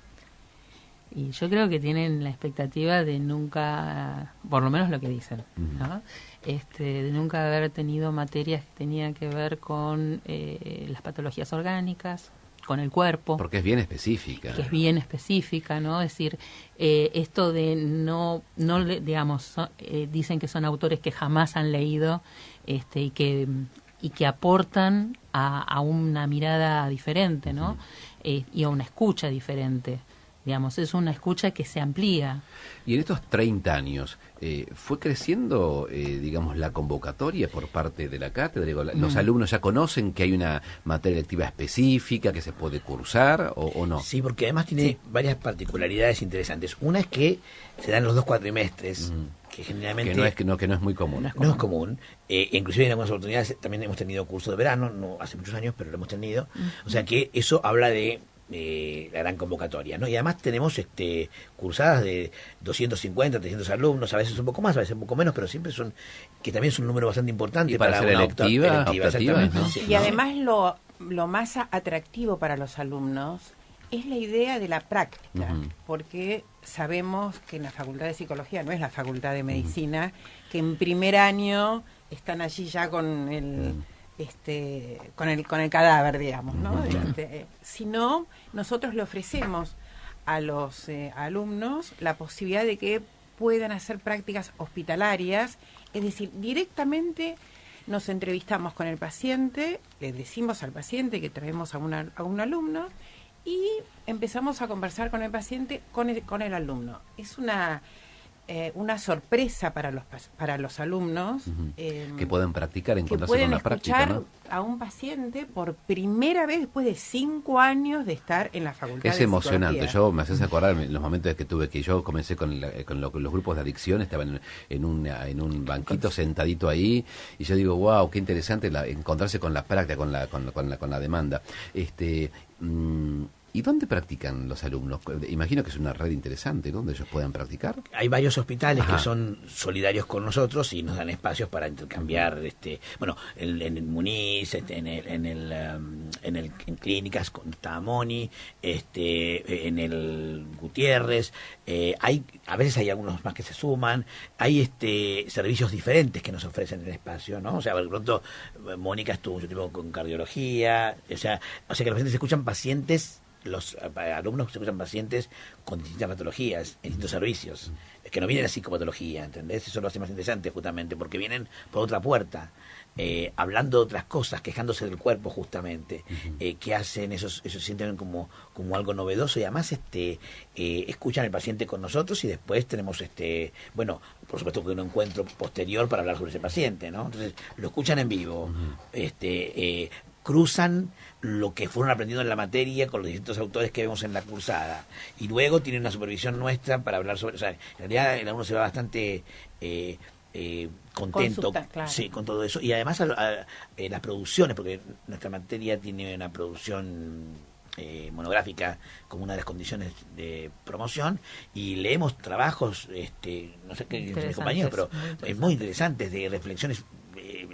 Y yo creo que tienen la expectativa de nunca, por lo menos lo que dicen, ¿no? De nunca haber tenido materias que tenían que ver con las patologías orgánicas, con el cuerpo. Porque es bien específica. Que es bien específica, ¿no? Es decir, esto de no digamos, dicen que son autores que jamás han leído y que aportan a una mirada diferente, ¿no? Y a una escucha diferente. Digamos, es una escucha que se amplía. Y en estos 30 años, ¿fue creciendo, digamos, la convocatoria por parte de la cátedra? ¿Los alumnos ya conocen que hay una materia electiva específica que se puede cursar o no? Sí, porque además tiene varias particularidades interesantes. Una es que se dan los 2 cuatrimestres, que generalmente... Que no es muy común. No es común. Inclusive en algunas oportunidades también hemos tenido curso de verano, no hace muchos años, pero lo hemos tenido. O sea que eso habla de la gran convocatoria, ¿no? Y además tenemos cursadas de 250, 300 alumnos, a veces un poco más, a veces un poco menos, pero siempre que también es un número bastante importante para ser una electiva, exactamente, ¿no? Sí, y además lo más atractivo para los alumnos es la idea de la práctica, porque sabemos que en la Facultad de Psicología, no es la Facultad de Medicina, que en primer año están allí ya con el... con el cadáver, digamos, ¿no? Sino nosotros le ofrecemos a los alumnos la posibilidad de que puedan hacer prácticas hospitalarias, es decir, directamente nos entrevistamos con el paciente, le decimos al paciente que traemos a un alumno y empezamos a conversar con el paciente, con el alumno. Es una sorpresa para los alumnos que pueden practicar, encontrarse con la práctica, ¿no? A un paciente por primera vez después de 5 años de estar en la facultad. Es emocionante. Yo me haces acordar en los momentos que tuve que yo comencé con los grupos de adicción, estaba en un banquito sentadito ahí y yo digo, wow, qué interesante encontrarse con la práctica, con la demanda. ¿Y dónde practican los alumnos? Imagino que es una red interesante, ¿no? Donde ellos puedan practicar. Hay varios hospitales que son solidarios con nosotros y nos dan espacios para intercambiar, en el Muniz, en clínicas con Tamoni, en el Gutiérrez, a veces hay algunos más que se suman, hay servicios diferentes que nos ofrecen el espacio, ¿no? O sea, de pronto Mónica estuvo mucho tiempo con cardiología, o sea que los pacientes escuchan pacientes. Los alumnos se escuchan pacientes con distintas patologías, en distintos servicios, que no vienen a psicopatología, ¿entendés? Eso lo hace más interesante justamente, porque vienen por otra puerta. hablando de otras cosas, quejándose del cuerpo justamente, que hacen, ellos sienten como algo novedoso y además escuchan al paciente con nosotros y después tenemos, bueno, por supuesto que un encuentro posterior para hablar sobre ese paciente, ¿no? Entonces lo escuchan en vivo, cruzan lo que fueron aprendiendo en la materia con los distintos autores que vemos en la cursada y luego tienen una supervisión nuestra para hablar sobre, o sea, en realidad el alumno se va bastante contento, Consulta, claro. Sí, con todo eso y además las producciones, porque nuestra materia tiene una producción monográfica como una de las condiciones de promoción y leemos trabajos, no sé qué dicen mis compañeros, pero muy interesantes, de reflexiones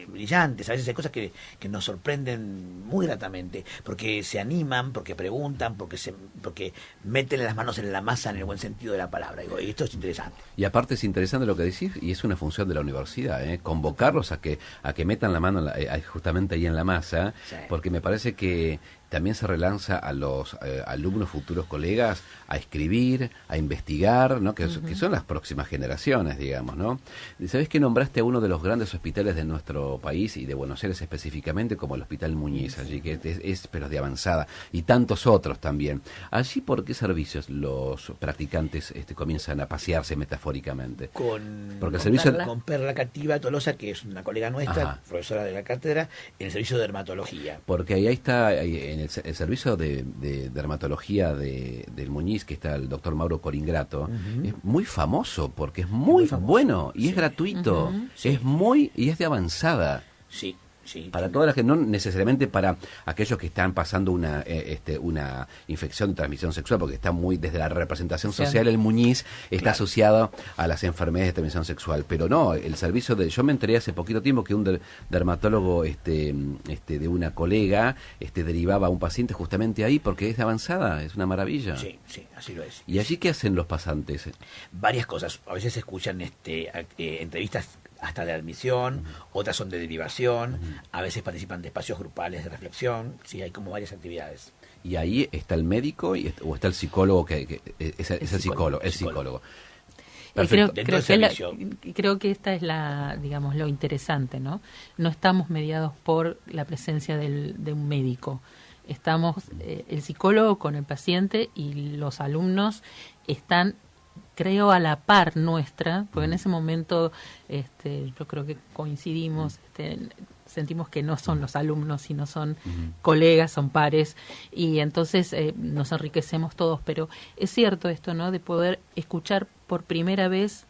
brillantes. A veces hay cosas que nos sorprenden muy gratamente porque se animan, porque preguntan, porque meten las manos en la masa en el buen sentido de la palabra. Digo, y esto es interesante. Y aparte es interesante lo que decís y es una función de la universidad, convocarlos a que metan la mano justamente ahí en la masa, sí. Porque me parece que también se relanza a los alumnos, futuros colegas, a escribir, a investigar, ¿no? Que son las próximas generaciones, digamos, ¿no? ¿Sabés que nombraste a uno de los grandes hospitales de nuestro país y de Buenos Aires específicamente como el Hospital Muñiz, allí que es pero de avanzada, y tantos otros también? Allí, ¿por qué servicios los practicantes comienzan a pasearse metafóricamente? Porque el servicio con Perla Cativa Tolosa, que es una colega nuestra, profesora de la cátedra, en el servicio de dermatología. Porque ahí está... en el servicio de dermatología del Muñiz, que está el doctor Mauro Coringrato, es muy famoso porque es muy bueno y es gratuito, y es de avanzada. Sí. Sí, para toda la gente, no necesariamente para aquellos que están pasando una infección de transmisión sexual, porque está muy desde la representación social, el Muñiz está asociado a las enfermedades de transmisión sexual, pero no, el servicio yo me enteré hace poquito tiempo que un dermatólogo de una colega derivaba a un paciente justamente ahí porque es de avanzada, es una maravilla. Sí, así lo es. ¿Y allí qué hacen los pasantes? Varias cosas, a veces escuchan entrevistas hasta de admisión, otras son de derivación, a veces participan de espacios grupales de reflexión, sí, hay como varias actividades. Y ahí está el médico o está el psicólogo que es el psicólogo. Creo que esta es digamos, lo interesante, ¿no? No estamos mediados por la presencia de un médico. Estamos el psicólogo con el paciente y los alumnos están, creo, a la par nuestra, porque en ese momento yo creo que coincidimos, sentimos que no son los alumnos, sino son colegas, son pares, y entonces nos enriquecemos todos, pero es cierto esto, ¿no?, de poder escuchar por primera vez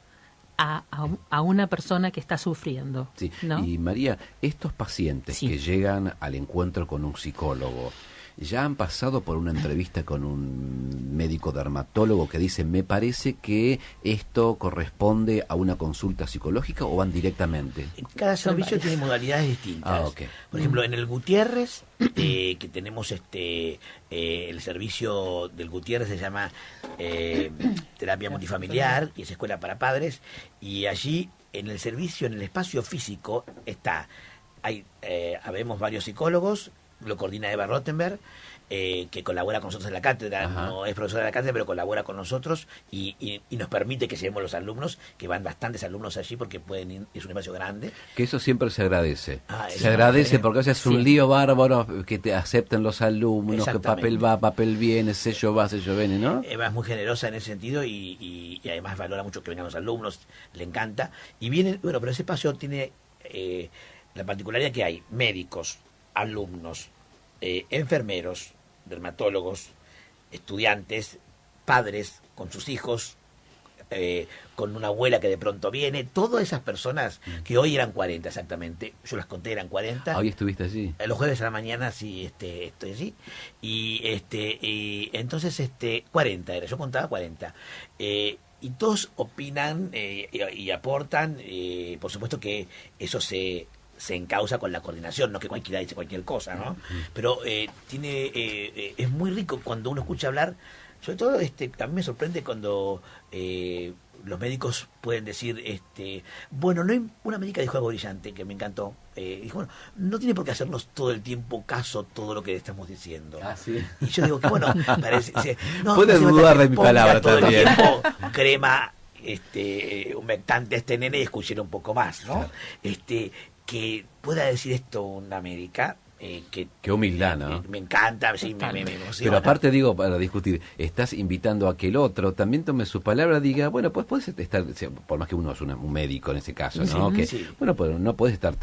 a una persona que está sufriendo. Sí. ¿No? Y María, estos pacientes que llegan al encuentro con un psicólogo, ¿ya han pasado por una entrevista con un médico dermatólogo que dice, me parece que esto corresponde a una consulta psicológica, o van directamente? Cada servicio tiene modalidades distintas. Por ejemplo, en el Gutiérrez, que tenemos el servicio del Gutiérrez se llama terapia multifamiliar y es escuela para padres, y allí en el servicio, en el espacio físico, habemos varios psicólogos. Lo coordina Eva Rottenberg, que colabora con nosotros en la cátedra. No es profesora de la cátedra, pero colabora con nosotros y nos permite que llevemos los alumnos, que van bastantes alumnos allí porque pueden ir, es un espacio grande. Que eso siempre se agradece. Se agradece porque a veces es un lío bárbaro que te acepten los alumnos, que papel va, papel viene, sello va, sello viene, ¿no? Eva es muy generosa en ese sentido y además valora mucho que vengan los alumnos, le encanta. Y viene, bueno, pero ese espacio tiene la particularidad que hay médicos, alumnos, enfermeros, dermatólogos, estudiantes, padres con sus hijos, con una abuela que de pronto viene, todas esas personas que hoy eran 40 exactamente, yo las conté, eran 40. ¿Hoy estuviste allí? Los jueves a la mañana sí estoy allí, y entonces 40 era, yo contaba 40. Y todos opinan y aportan, por supuesto que eso se encausa con la coordinación, no que cualquiera dice cualquier cosa, ¿no? Pero es muy rico cuando uno escucha hablar, sobre todo a mí me sorprende cuando los médicos pueden decir, bueno, una médica dijo algo brillante que me encantó, dijo, bueno, no tiene por qué hacernos todo el tiempo caso todo lo que le estamos diciendo. ¿Sí? Y yo digo que bueno, parece, no, puedes dudar de mi palabra todo también. El tiempo crema humectante nene y escuchen un poco más, ¿no? que pueda decir esto una médica, qué humildad, ¿no? Me encanta, sí, me emociona. Pero aparte, digo, para discutir, estás invitando a que el otro también tome su palabra, diga, bueno, pues puedes estar, por más que uno es un médico en ese caso, ¿no? Bueno, pues no puedes estar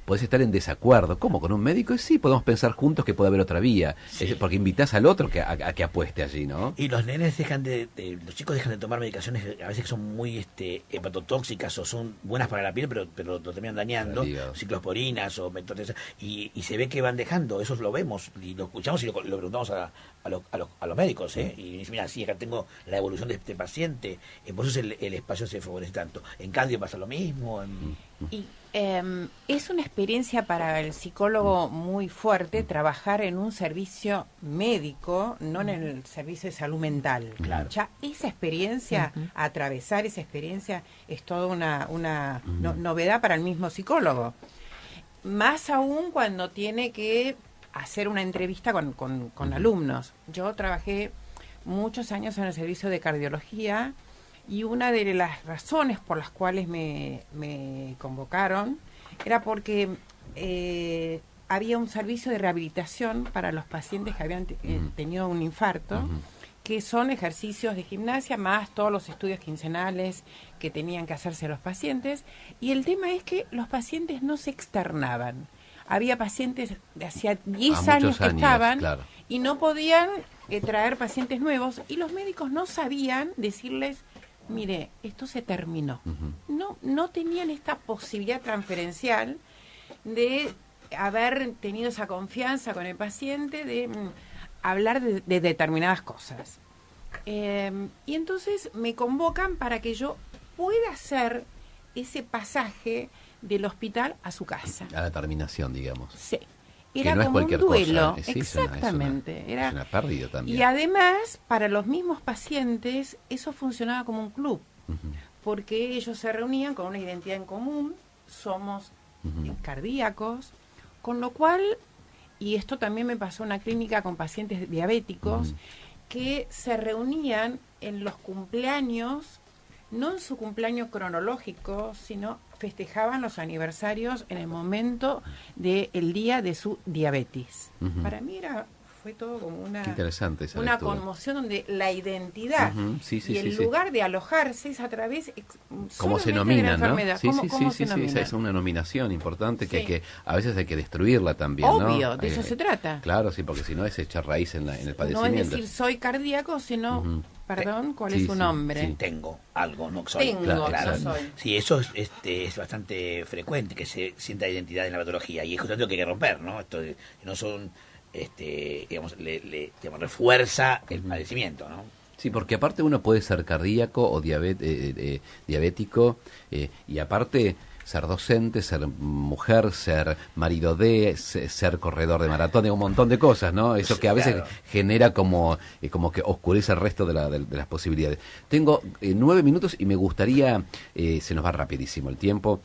puedes estar en desacuerdo. ¿Cómo? ¿Con un médico? Sí, podemos pensar juntos que puede haber otra vía. Porque invitás al otro a que apueste allí, ¿no? Y los nenes los chicos dejan de tomar medicaciones a veces que son muy hepatotóxicas o son buenas para la piel, pero lo terminan dañando, ciclosporinas o metones, y se ve que van dejando, eso lo vemos y lo escuchamos y lo preguntamos a los médicos, y dicen, mira, sí, acá tengo la evolución de este paciente, por eso el espacio se favorece tanto. En cambio pasa lo mismo. Y es una experiencia para el psicólogo muy fuerte trabajar en un servicio médico, no en el servicio de salud mental. Claro. Ya esa experiencia, atravesar esa experiencia es toda una novedad para el mismo psicólogo. Más aún cuando tiene que hacer una entrevista con alumnos. Yo trabajé muchos años en el servicio de cardiología y una de las razones por las cuales me convocaron era porque había un servicio de rehabilitación para los pacientes que habían tenido un infarto, que son ejercicios de gimnasia más todos los estudios quincenales que tenían que hacerse los pacientes, y el tema es que los pacientes no se externaban. Había pacientes de hacía 10 años que estaban y no podían traer pacientes nuevos, y los médicos no sabían decirles, mire, esto se terminó. No tenían esta posibilidad transferencial de haber tenido esa confianza con el paciente, de hablar de determinadas cosas. Y entonces me convocan para que yo pueda hacer ese pasaje del hospital a su casa. A la terminación, digamos. Sí. Que Era no como es cualquier un duelo. cosa. Sí, exactamente. Es una pérdida también. Y además, para los mismos pacientes, eso funcionaba como un club. Porque ellos se reunían con una identidad en común, somos cardíacos, con lo cual, y esto también me pasó en una clínica con pacientes diabéticos, que se reunían en los cumpleaños, no en su cumpleaños cronológico, sino festejaban los aniversarios en el momento del día de su diabetes. Para mí fue todo como una conmoción donde la identidad y el lugar de alojarse es a través cómo se nominan, de la ¿no? enfermedad. Esa es una nominación importante que a veces hay que destruirla también, obvio, ¿no? de eso se trata. Claro, sí, porque si no es echar raíz en el padecimiento. No es decir soy cardíaco, sino perdón, ¿cuál es su nombre? Sí, tengo algo, no soy. Tengo, claro. Soy. Sí, eso es bastante frecuente, que se sienta identidad en la patología, y es justamente lo que hay que romper, ¿no? Esto no son digamos, refuerza el padecimiento, ¿no? Sí, porque aparte uno puede ser cardíaco o diabético, y aparte ser docente, ser mujer, ser marido ser corredor de maratón, de un montón de cosas, ¿no? Eso que a veces genera como que oscurece el resto de las posibilidades. Tengo 9 minutos y me gustaría, se nos va rapidísimo el tiempo,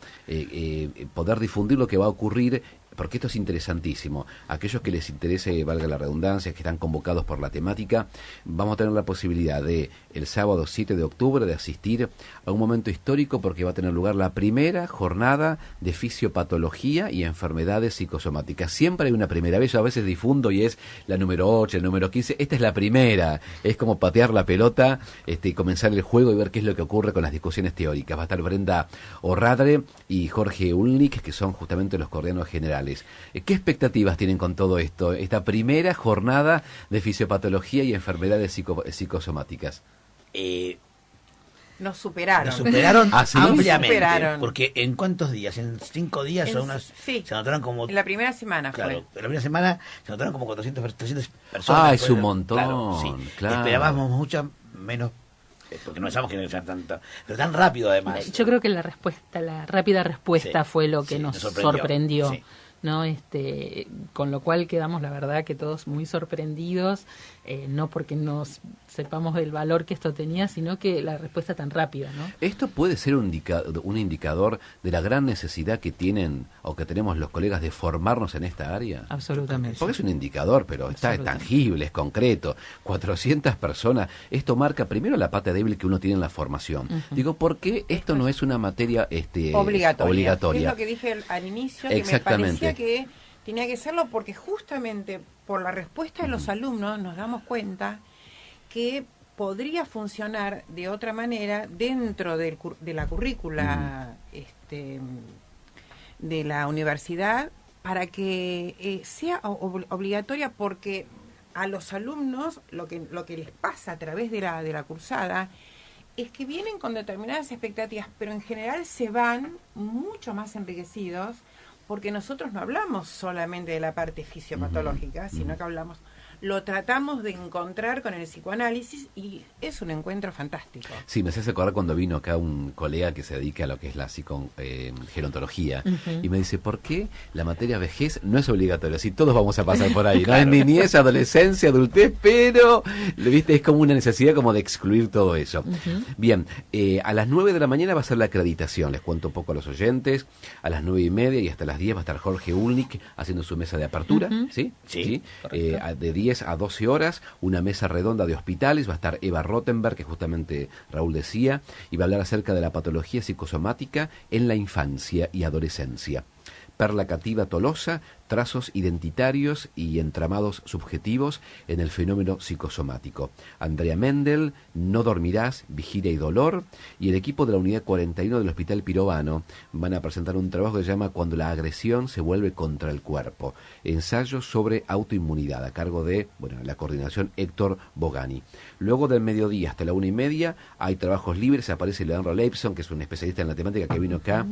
poder difundir lo que va a ocurrir, porque esto es interesantísimo. Aquellos que les interese, valga la redundancia, que están convocados por la temática, vamos a tener la posibilidad de, el sábado 7 de octubre, de asistir a un momento histórico, porque va a tener lugar la primera jornada de fisiopatología y enfermedades psicosomáticas. Siempre hay una primera vez, yo a veces difundo y es la número 8, el número 15, esta es la primera, es como patear la pelota, y comenzar el juego y ver qué es lo que ocurre con las discusiones teóricas. Va a estar Brenda Orradre y Jorge Ulnik, que son justamente los coordinadores generales. ¿Qué expectativas tienen con todo esto, esta primera jornada de fisiopatología y enfermedades psicosomáticas? Nos superaron. Nos superaron ampliamente. Superaron. Porque ¿en cuántos días? ¿En 5 días? Se anotaron como... En la primera semana claro, en la primera semana se anotaron como 300 personas. Es un montón. Claro, sí. Esperábamos muchas menos, porque no sabemos que no sean tantas, pero tan rápido además. Yo creo que la rápida respuesta fue lo que nos sorprendió. ¿no? Con lo cual quedamos, la verdad, que todos muy sorprendidos, no porque nos sepamos el valor que esto tenía, sino que la respuesta tan rápida, ¿no? Esto puede ser un indicador de la gran necesidad que tienen o que tenemos los colegas de formarnos en esta área. Absolutamente. Porque es un indicador, pero está tangible, es concreto. 400 personas. Esto marca primero la pata débil que uno tiene en la formación. Digo, ¿por qué esto no es una materia obligatoria? Es lo que dije al inicio, que me parecía que tenía que serlo, porque justamente por la respuesta de los alumnos nos damos cuenta que podría funcionar de otra manera dentro de la currícula de la universidad, para que sea obligatoria, porque a los alumnos lo que les pasa a través de la cursada es que vienen con determinadas expectativas, pero en general se van mucho más enriquecidos, porque nosotros no hablamos solamente de la parte fisiopatológica, sino que lo tratamos de encontrar con el psicoanálisis, y es un encuentro fantástico. Sí, me hace acordar cuando vino acá un colega que se dedica a lo que es la gerontología, y me dice, ¿por qué la materia vejez no es obligatoria? Si todos vamos a pasar por ahí, claro. No es niñez, adolescencia, adultez, pero viste, es como una necesidad como de excluir todo eso. Bien, a las 9 de la mañana va a ser la acreditación, les cuento un poco a los oyentes. A las 9:30 y hasta las 10 va a estar Jorge Ulnik haciendo su mesa de apertura, ¿sí? De 10 a 12 horas, una mesa redonda de hospitales. Va a estar Eva Rottenberg, que justamente Raúl decía, y va a hablar acerca de la patología psicosomática en la infancia y adolescencia. Perla Cativa Tolosa, trazos identitarios y entramados subjetivos en el fenómeno psicosomático. Andrea Mendel, No dormirás, vigilia y dolor. Y el equipo de la unidad 41 del Hospital Pirovano van a presentar un trabajo que se llama Cuando la agresión se vuelve contra el cuerpo. Ensayo sobre autoinmunidad, a cargo de la coordinación Héctor Bogani. Luego del mediodía hasta la 1:30 hay trabajos libres. Aparece Leandro Leibson, que es un especialista en la temática, que vino acá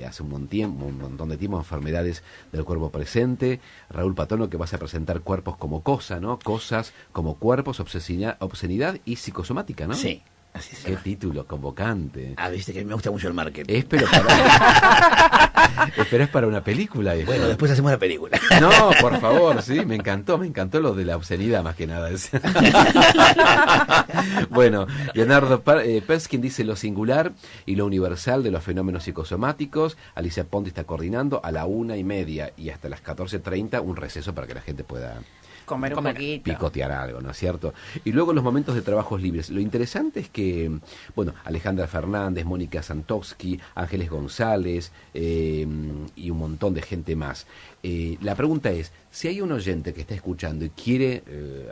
hace un montón de tiempo, enfermedades del cuerpo presente. Raúl Patono, que vas a presentar cuerpos como cosa, ¿no? Cosas como cuerpos, obscenidad y psicosomática, ¿no? Sí. Así Qué título convocante. Viste que me gusta mucho el marketing. Pero es para una película. Esto. Bueno, después hacemos la película. No, por favor, sí, me encantó lo de la obscenidad más que nada. Bueno, Leonardo Perskin dice lo singular y lo universal de los fenómenos psicosomáticos. Alicia Ponti está coordinando a la 1:30 y hasta las 14:30 un receso para que la gente pueda comer un poquito, picotear algo, ¿no es cierto? Y luego los momentos de trabajos libres. Lo interesante es que, Alejandra Fernández, Mónica Santowski, Ángeles González y un montón de gente más. La pregunta es, si hay un oyente que está escuchando y quiere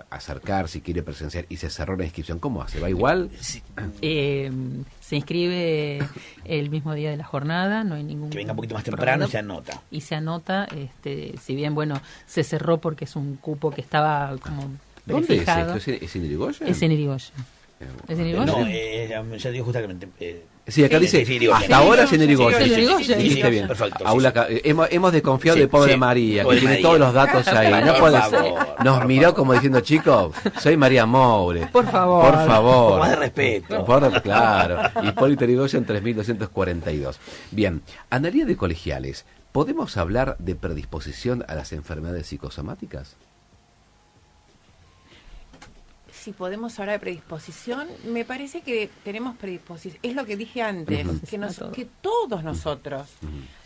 acercarse, y quiere presenciar y se cerró la inscripción, ¿cómo hace? ¿Va igual? Sí. Se inscribe el mismo día de la jornada, no hay ningún... Que venga un poquito más temprano y se anota. Y se anota, si bien, se cerró porque es un cupo que estaba como prefijado. ¿Dónde es esto? ¿Es en Irigoyen? Es en Irigoyen. ¿Es en Irigoyen? No, ya digo justamente... Sí, acá dice, hasta ahora es en Irigoyen. Dijiste bien. Perfecto. Hemos desconfiado de pobre María, que tiene todos los datos ahí. No puede ser. Nos miró como diciendo, chicos, soy María Moure. Por favor. Por favor. Más de respeto. Claro. Hipólito Yrigoyen 3242. Bien, Analía de Colegiales, ¿podemos hablar de predisposición a las enfermedades psicosomáticas? Si podemos hablar de predisposición, me parece que tenemos predisposición. Es lo que dije antes, que todos nosotros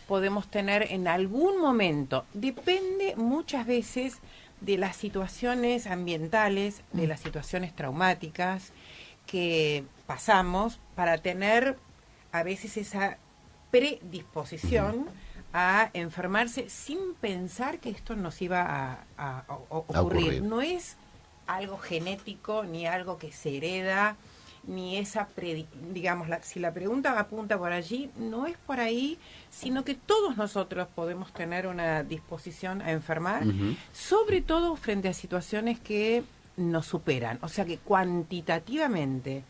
podemos tener en algún momento. Depende muchas veces de las situaciones ambientales, de las situaciones traumáticas que pasamos, para tener a veces esa predisposición a enfermarse sin pensar que esto nos iba a ocurrir. No es algo genético, ni algo que se hereda, ni esa, si la pregunta apunta por allí, no es por ahí, sino que todos nosotros podemos tener una disposición a enfermar, sobre todo frente a situaciones que nos superan. O sea que cuantitativamente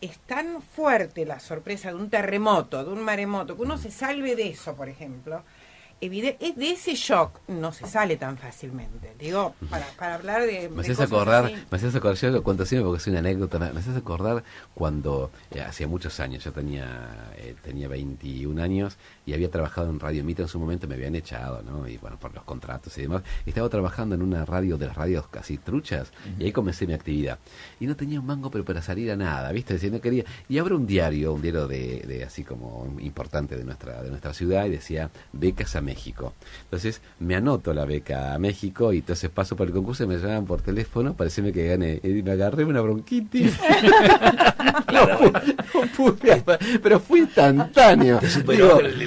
es tan fuerte la sorpresa de un terremoto, de un maremoto, que uno se salve de eso, por ejemplo, de ese shock no se sale tan fácilmente. Digo, para hablar de Me hacías acordar, yo lo cuento siempre porque es una anécdota, me hacías acordar cuando, hacía muchos años, yo tenía 21 años y había trabajado en Radio Mitre en su momento, me habían echado, ¿no? Y bueno, por los contratos y demás, y estaba trabajando en una radio de las radios casi truchas, y ahí comencé mi actividad. Y no tenía un mango, pero para salir a nada, ¿viste? Si no quería, y abro un diario de así como importante de nuestra ciudad, y decía becas a México. Entonces me anoto la beca a México y entonces paso por el concurso y me llaman por teléfono, pareceme que gané y me agarré una bronquitis. No pude, pero fue instantáneo.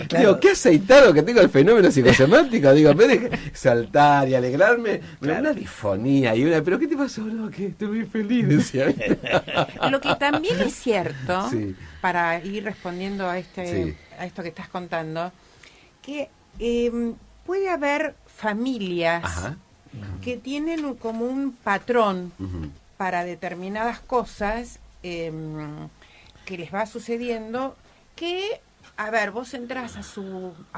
Digo, qué aceitado que tengo el fenómeno psicosomático. Digo, en vez de saltar y alegrarme, una difonía y pero ¿qué te pasó? No, que estoy muy feliz, decía. Lo que también es cierto, sí, para ir respondiendo a esto que estás contando, que puede haber familias que tienen como un patrón para determinadas cosas que les va sucediendo, que, a ver, vos entras a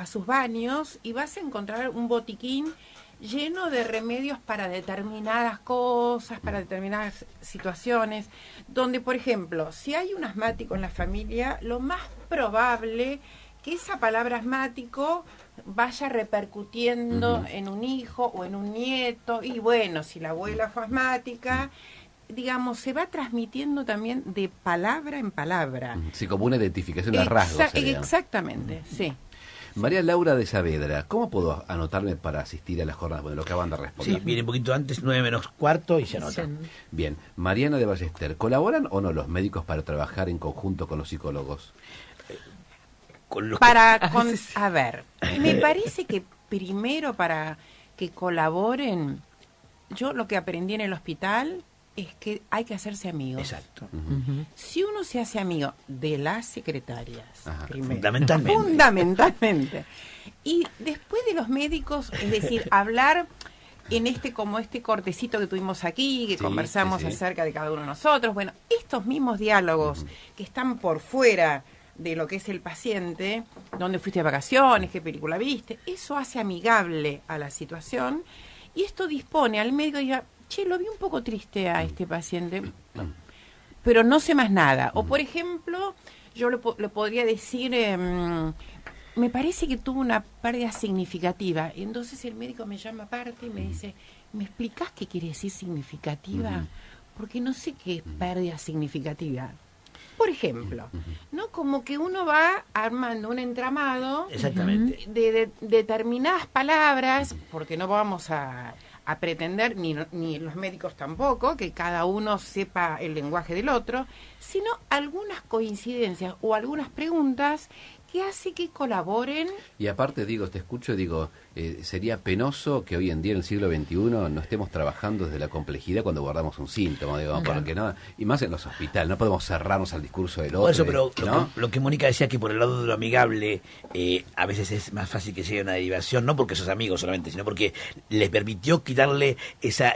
sus baños y vas a encontrar un botiquín lleno de remedios para determinadas cosas, para determinadas situaciones, donde, por ejemplo, si hay un asmático en la familia, lo más probable que esa palabra asmático vaya repercutiendo en un hijo o en un nieto, y bueno, si la abuela fue asmática, digamos, se va transmitiendo también de palabra en palabra. Sí, como una identificación de rasgos. Exactamente, sí. María Laura de Saavedra, ¿cómo puedo anotarme para asistir a las jornadas? Bueno, lo acaban de responder. Sí, viene un poquito antes, 9:45 y se anota. Sí. Bien, Mariana de Ballester, ¿colaboran o no los médicos para trabajar en conjunto con los psicólogos? A ver, me parece que primero para que colaboren, yo lo que aprendí en el hospital es que hay que hacerse amigos. Exacto. Si uno se hace amigo de las secretarias, primero, fundamentalmente, y después de los médicos, es decir, hablar en este cortecito que tuvimos aquí, que conversamos acerca de cada uno de nosotros, bueno, estos mismos diálogos que están por fuera de lo que es el paciente, dónde fuiste de vacaciones, qué película viste, eso hace amigable a la situación, y esto dispone al médico y diga, che, lo vi un poco triste a este paciente, pero no sé más nada. O, por ejemplo, yo lo podría decir, me parece que tuvo una pérdida significativa. Entonces el médico me llama aparte y me dice, ¿me explicás qué quiere decir significativa? Porque no sé qué es pérdida significativa. Por ejemplo, ¿no? Como que uno va armando un entramado de determinadas palabras, porque no vamos a pretender, ni los médicos tampoco, que cada uno sepa el lenguaje del otro, sino algunas coincidencias o algunas preguntas que hace que colaboren. Y aparte, te escucho, sería penoso que hoy en día, en el siglo XXI, no estemos trabajando desde la complejidad cuando abordamos un síntoma, porque no, y más en los hospitales, no podemos cerrarnos al discurso del otro. Por eso, pero ¿no? lo que Mónica decía, que por el lado de lo amigable, a veces es más fácil que llegue a una derivación, no porque sos amigos solamente, sino porque les permitió quitarle esa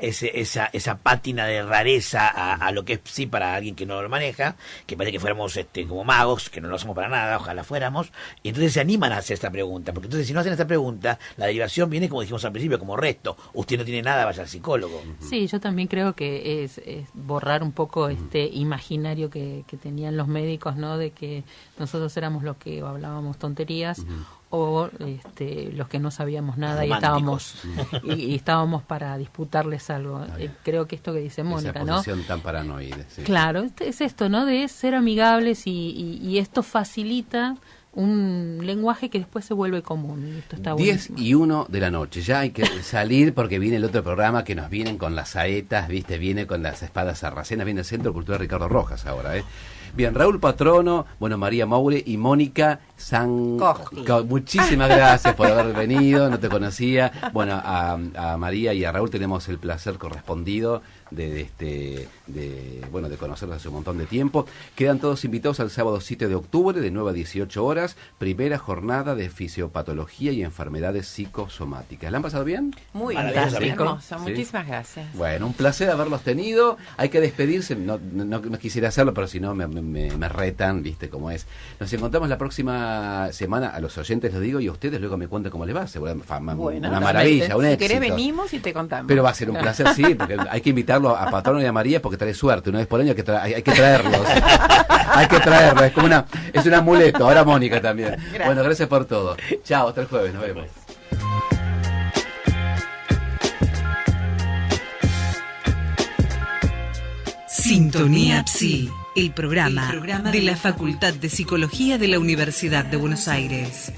pátina de rareza a lo que es sí para alguien que no lo maneja, que parece que fuéramos como magos, que no lo somos para nada, ojalá fuéramos, y entonces se animan a hacer esta pregunta, porque entonces si no hacen esta pregunta, la derivación viene, como dijimos al principio, como resto. Usted no tiene nada, vaya al psicólogo. Sí, yo también creo que es borrar un poco este imaginario que tenían los médicos, ¿no? De que nosotros éramos los que hablábamos tonterías o los que no sabíamos nada y estábamos para disputarles algo. Creo que esto que dice Mónica, esa posición tan paranoide. Sí. Claro, es esto, ¿no? De ser amigables y esto facilita un lenguaje que después se vuelve común. Esto está 10:01 de la noche. Ya hay que salir porque viene el otro programa que nos vienen con las saetas, viene con las espadas sarracenas, viene el Centro Cultural Ricardo Rojas ahora, Bien, Raúl Patrono, María Moure y Mónica Sankoski. Muchísimas gracias por haber venido, no te conocía. Bueno, a María y a Raúl tenemos el placer correspondido de conocerlos hace un montón de tiempo. Quedan todos invitados al sábado 7 de octubre de 9 a 18 horas, primera jornada de fisiopatología y enfermedades psicosomáticas. ¿La han pasado bien? Muy bien, hermoso, muchísimas gracias. Bueno, un placer haberlos tenido. Hay que despedirse, no quisiera hacerlo, pero si no me retan, viste cómo es. Nos encontramos la próxima próxima semana a los oyentes les digo y a ustedes luego me cuentan cómo les va. Bueno, una maravilla, un si éxito. querés venimos y te contamos. Pero va a ser un placer, sí, porque hay que invitarlo a Patrono y a María porque trae suerte. Una vez por año hay que traerlos. Hay que traerlos, es un amuleto. Ahora Mónica también. Gracias. Bueno, gracias por todo. Chao, hasta el jueves, nos vemos. Sintonía Psi, el programa de la Facultad de Psicología de la Universidad de Buenos Aires.